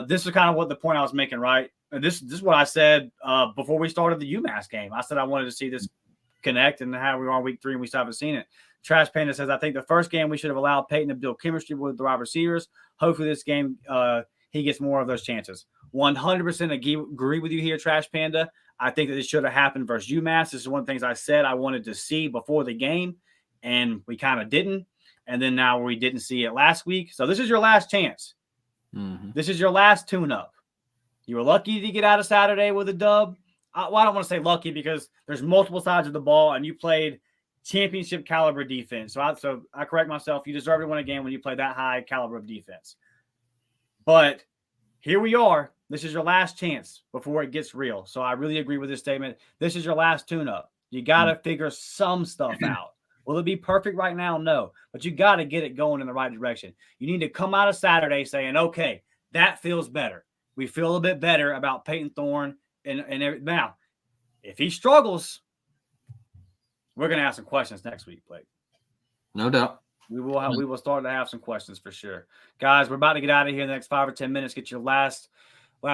This is kind of what the point I was making, right? This is what I said before we started the UMass game. I said I wanted to see this connect, and how we are week 3 and we still haven't seen it. Trash Panda says, I think the first game we should have allowed Peyton to build chemistry with the wide receivers. Hopefully this game he gets more of those chances. 100% agree with you here, Trash Panda. I think that this should have happened versus UMass. This is one of the things I said I wanted to see before the game, and we kind of didn't. And then now we didn't see it last week. So this is your last chance. Mm-hmm. This is your last tune-up. You were lucky to get out of Saturday with a dub. I don't want to say lucky because there's multiple sides of the ball, and you played championship caliber defense. So I correct myself. You deserve to win a game when you play that high caliber of defense. But here we are. This is your last chance before it gets real. So I really agree with this statement. This is your last tune-up. You got to figure some stuff out. Will it be perfect right now? No. But you got to get it going in the right direction. You need to come out of Saturday saying, okay, that feels better. We feel a bit better about Peyton Thorne. And now, if he struggles, we're going to have some questions next week, Blake. No doubt. We will start to have some questions for sure. Guys, we're about to get out of here in the next 5 or 10 minutes. Get your last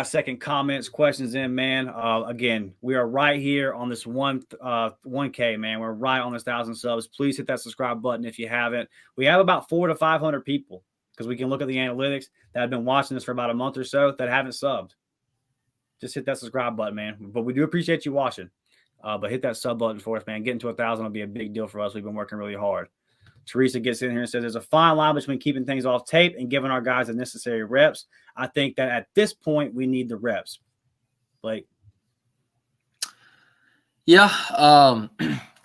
second comments, questions in, man. Again, we are right here on this 1K, man. We're right on this 1,000 subs. Please hit that subscribe button if you haven't. We have about 400 to 500 people because we can look at the analytics that have been watching this for about a month or so that haven't subbed. Just hit that subscribe button, man. But we do appreciate you watching. But hit that sub button for us, man. Getting to 1,000 will be a big deal for us. We've been working really hard. Teresa gets in here and says there's a fine line between keeping things off tape and giving our guys the necessary reps. I think that at this point we need the reps. Blake. Yeah.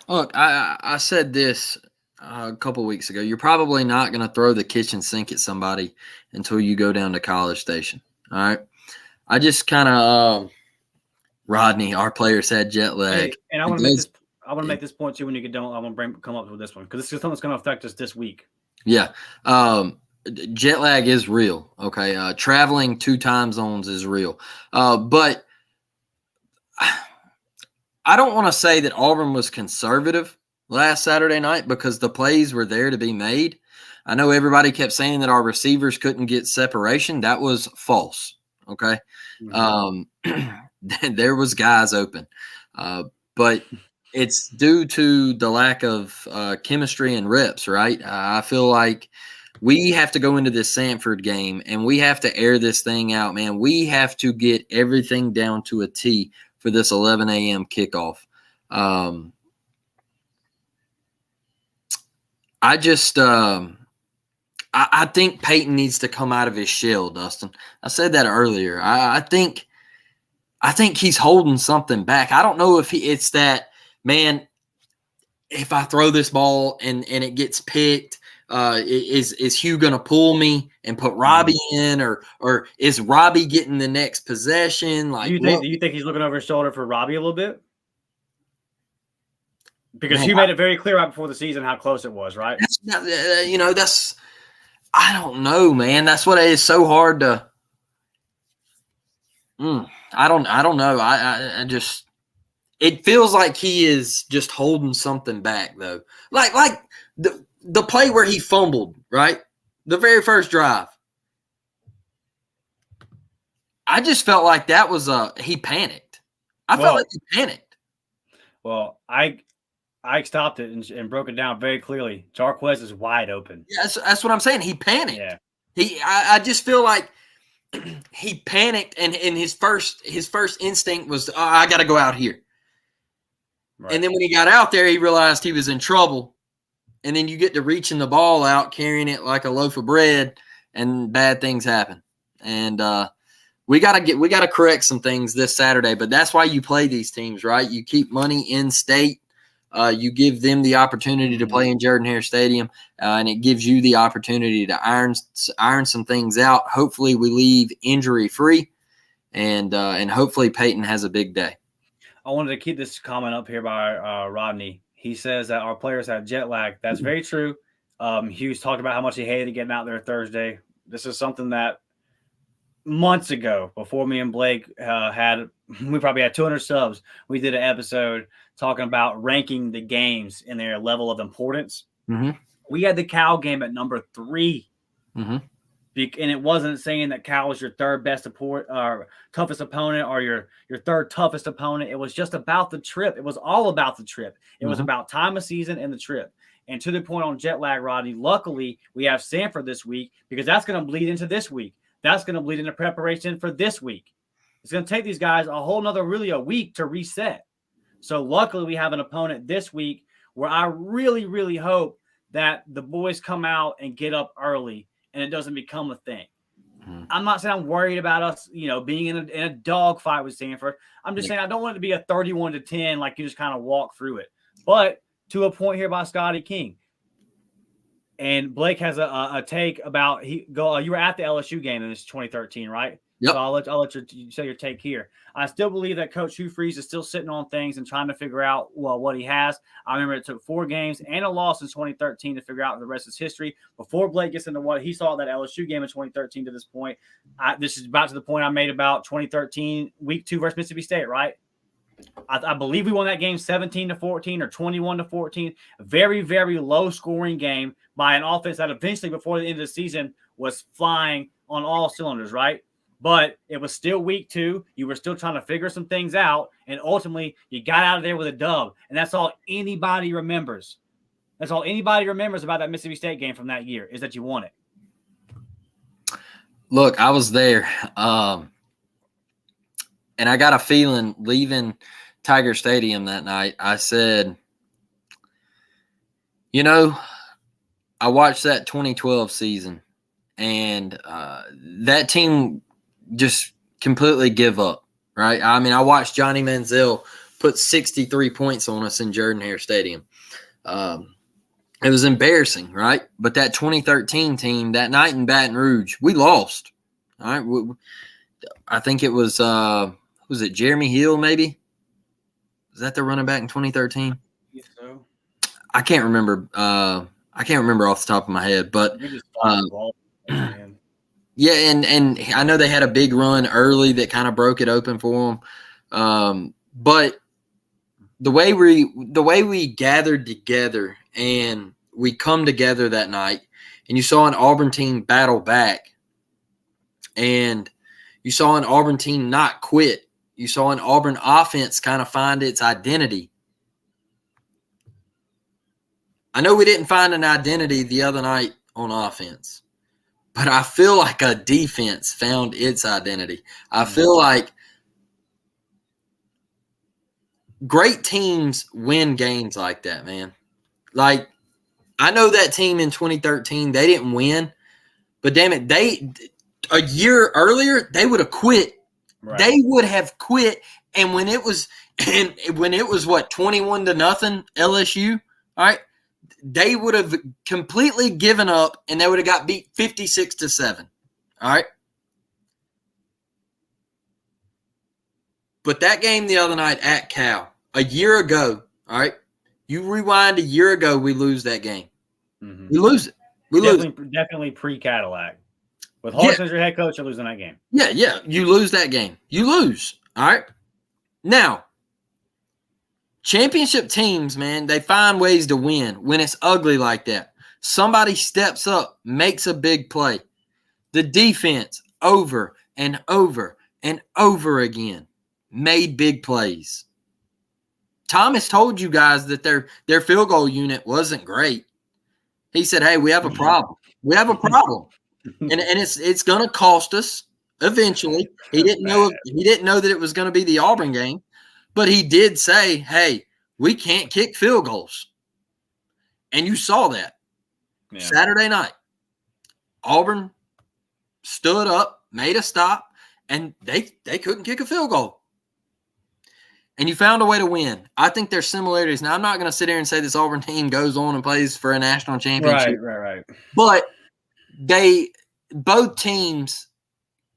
Look, I said this a couple weeks ago. You're probably not going to throw the kitchen sink at somebody until you go down to College Station. All right. I just kind of Rodney, our players had jet lag. Hey, and I want to make this. I want to make this point too. When you get done, I want to come up with this one because this is something that's going to affect us this week. Yeah. Jet lag is real. Okay. Traveling 2 time zones is real. But I don't want to say that Auburn was conservative last Saturday night because the plays were there to be made. I know everybody kept saying that our receivers couldn't get separation. That was false. Okay. There was guys open. But it's due to the lack of chemistry and reps, right? I feel like we have to go into this Samford game and we have to air this thing out, man. We have to get everything down to a T for this 11 a.m. kickoff. I think Peyton needs to come out of his shell, Dustin. I said that earlier. I think he's holding something back. I don't know if it's that, man, if I throw this ball and it gets picked, is Hugh going to pull me and put Robbie in, or is Robbie getting the next possession? Like, do you think he's looking over his shoulder for Robbie a little bit? Because man, Hugh made it very clear right before the season how close it was, right? I don't know, man. That's what it is so hard to. I don't know. I just, it feels like he is just holding something back though. Like the play where he fumbled, right? The very first drive. I just felt like that was he panicked. I felt like he panicked. Well, I stopped it and broke it down very clearly. Jarquez is wide open. Yeah, that's what I'm saying. He panicked. Yeah. I just feel like he panicked, and his first instinct was, I got to go out here. Right. And then when he got out there, he realized he was in trouble. And then you get to reaching the ball out, carrying it like a loaf of bread, and bad things happen. And we gotta correct some things this Saturday. But that's why you play these teams, right? You keep money in state. You give them the opportunity to play in Jordan-Hare Stadium, and it gives you the opportunity to iron some things out. Hopefully, we leave injury-free, and hopefully Peyton has a big day. I wanted to keep this comment up here by Rodney. He says that our players have jet lag. That's very true. Hughes talked about how much he hated getting out there Thursday. This is something that months ago, before me and Blake we probably had 200 subs. We did an episode talking about ranking the games in their level of importance. Mm-hmm. We had the Cal game at number 3. Mm-hmm. And it wasn't saying that Cal was your third best toughest opponent or your third toughest opponent. It was just about the trip. It was all about the trip. It was about time of season and the trip. And to the point on jet lag, Rodney, luckily we have Samford this week because that's going to bleed into this week. That's going to bleed into preparation for this week. It's going to take these guys a week to reset. So luckily we have an opponent this week where I really, really hope that the boys come out and get up early and it doesn't become a thing. Mm-hmm. I'm not saying I'm worried about us, being in a dogfight with Samford. I'm just saying I don't want it to be a 31-10, like you just kind of walk through it. But to a point here by Scotty King. And Blake has a take about you were at the LSU game in this 2013, right? Yep. So I'll let you say your take here. I still believe that Coach Hugh Freeze is still sitting on things and trying to figure out what he has. I remember it took 4 games and a loss in 2013 to figure out the rest of his history. Before Blake gets into what he saw at that LSU game in 2013 to this point, this is about to the point I made about 2013 week 2 versus Mississippi State, right? I believe we won that game 17-14 or 21-14. A very, very low scoring game by an offense that eventually, before the end of the season, was flying on all cylinders, right? But it was still week 2. You were still trying to figure some things out. And ultimately, you got out of there with a dub. And that's all anybody remembers. That's all anybody remembers about that Mississippi State game from that year is that you won it. Look, I was there. And I got a feeling leaving Tiger Stadium that night, I said, I watched that 2012 season, and that team just completely give up, right? I mean, I watched Johnny Manziel put 63 points on us in Jordan-Hare Stadium. It was embarrassing, right? But that 2013 team, that night in Baton Rouge, we lost. All right. I think it was it Jeremy Hill maybe? Was that the running back in 2013? Yes, so. I can't remember. I can't remember off the top of my head, but yeah, and I know they had a big run early that kind of broke it open for them. But the way we gathered together and we come together that night, and you saw an Auburn team battle back, and you saw an Auburn team not quit. You saw an Auburn offense kind of find its identity. I know we didn't find an identity the other night on offense, but I feel like a defense found its identity. I feel like great teams win games like that, man. Like, I know that team in 2013, they didn't win, but damn it, a year earlier, they would have quit. Right. They would have quit, and when it was what, 21-0 LSU, all right, they would have completely given up, and they would have got beat 56-7. All right. But that game the other night at Cal, a year ago, all right, you rewind a year ago, we lose that game. Mm-hmm. We lose it. Definitely pre-Cadillac. With Horse as your head coach, you're losing that game. Yeah. You lose that game. You lose. All right. Now, championship teams, man, they find ways to win when it's ugly like that. Somebody steps up, makes a big play. The defense over and over and over again made big plays. Thomas told you guys that their field goal unit wasn't great. He said, hey, we have a problem. We have a problem. And it's going to cost us eventually. He didn't know that it was going to be the Auburn game, but he did say, hey, we can't kick field goals. And you saw that Saturday night. Auburn stood up, made a stop, and they couldn't kick a field goal. And you found a way to win. I think there's similarities. Now, I'm not going to sit here and say this Auburn team goes on and plays for a national championship. Right. But both teams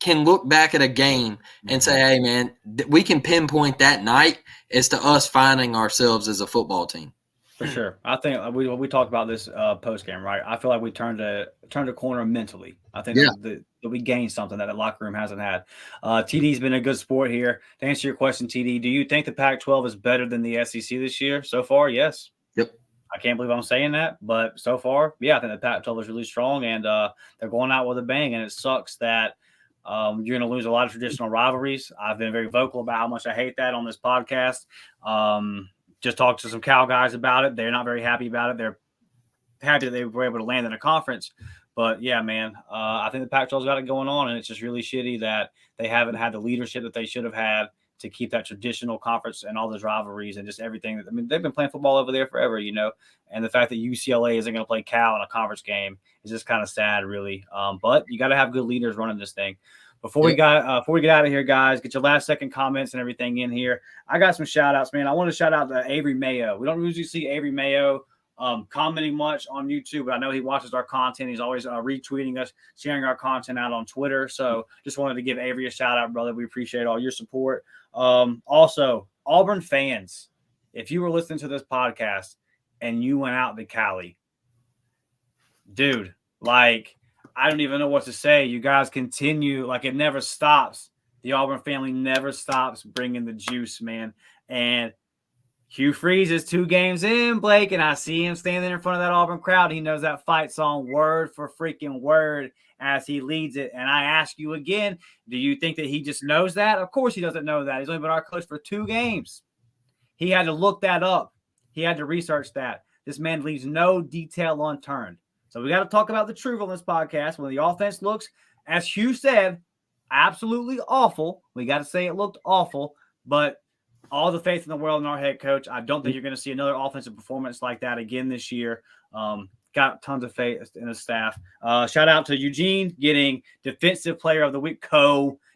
can look back at a game and say, hey, man, we can pinpoint that night as to us finding ourselves as a football team. For sure. I think we talked about this post-game, right? I feel like we turned a corner mentally. I think that we gained something that the locker room hasn't had. TD's been a good sport here. To answer your question, TD, do you think the Pac-12 is better than the SEC this year? So far, yes. Yep. I can't believe I'm saying that, but so far, yeah, I think the Pac-12 is really strong, and they're going out with a bang, and it sucks that you're going to lose a lot of traditional rivalries. I've been very vocal about how much I hate that on this podcast. Just talked to some Cal guys about it. They're not very happy about it. They're happy that they were able to land in a conference. But, yeah, man, I think the Pac-12's got it going on, and it's just really shitty that they haven't had the leadership that they should have had to keep that traditional conference and all those rivalries and just everything. I mean, they've been playing football over there forever, you know, and the fact that UCLA isn't going to play Cal in a conference game is just kind of sad, really. But you got to have good leaders running this thing. Before we get out of here, guys, get your last second comments and everything in here. I got some shout outs, man. I want to shout out to Avery Mayo. We don't usually see Avery Mayo commenting much on YouTube, but I know he watches our content. He's always retweeting us, sharing our content out on Twitter. So just wanted to give Avery a shout out, brother. We appreciate all your support. Also, Auburn fans, if you were listening to this podcast and you went out to Cali, dude, like, I don't even know what to say. You guys continue, like, it never stops. The Auburn family never stops bringing the juice, man. And Hugh Freeze is 2 games in, Blake, and I see him standing in front of that Auburn crowd. He knows that fight song word for freaking word as he leads it. And I ask you again, do you think that he just knows that? Of course he doesn't know that. He's only been our coach for 2 games. He had to look that up. He had to research that. This man leaves no detail unturned. So we got to talk about the truth on this podcast. When the offense looks, as Hugh said, absolutely awful. We got to say it looked awful, but all the faith in the world in our head coach. I don't think you're going to see another offensive performance like that again this year. Got tons of faith in the staff. Shout out to Eugene getting Defensive Player of the Week,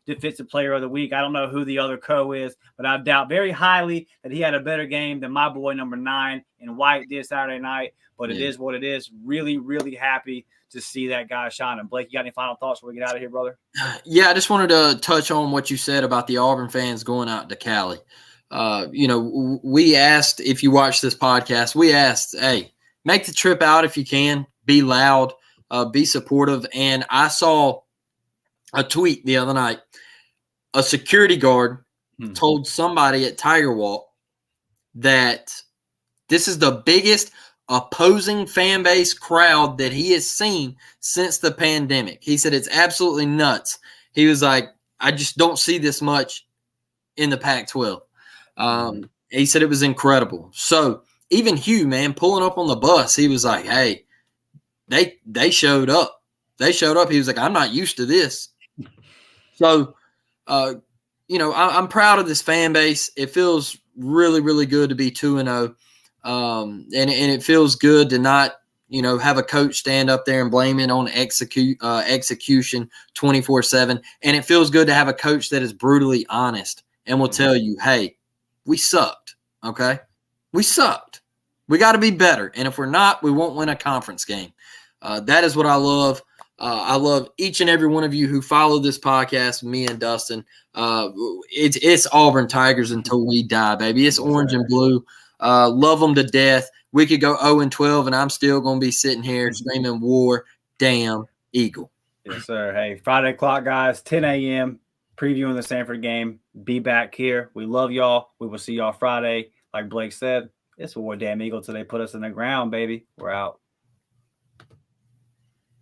Defensive Player of the Week. I don't know who the other co is, but I doubt very highly that he had a better game than my boy number 9 in white did Saturday night. But it is what it is. Really, really happy to see that guy shining. Blake, you got any final thoughts before we get out of here, brother? Yeah, I just wanted to touch on what you said about the Auburn fans going out to Cali. We asked, if you watch this podcast, we asked, hey, make the trip out if you can, be loud, be supportive. And I saw a tweet the other night. A security guard told somebody at Tiger Walk that this is the biggest opposing fan base crowd that he has seen since the pandemic. He said it's absolutely nuts. He was like, I just don't see this much in the Pac-12. He said it was incredible. So even Hugh, man, pulling up on the bus, he was like, hey, they showed up. They showed up. He was like, I'm not used to this. So, I'm proud of this fan base. It feels really, really good to be 2-0. And it feels good to not, have a coach stand up there and blame it on execution 24/7. And it feels good to have a coach that is brutally honest and will tell you, hey, we sucked. Okay. We sucked. We got to be better. And if we're not, we won't win a conference game. That is what I love. I love each and every one of you who follow this podcast, me and Dustin. It's Auburn Tigers until we die, baby. It's orange and blue. Love them to death. We could go 0-12, and I'm still going to be sitting here screaming war, damn Eagle. Yes, sir. Hey, Friday o'clock, guys, 10 a.m., previewing the Samford game. Be back here. We love y'all. We will see y'all Friday. Like Blake said, it's war, damn Eagle till they put us in the ground, baby. We're out.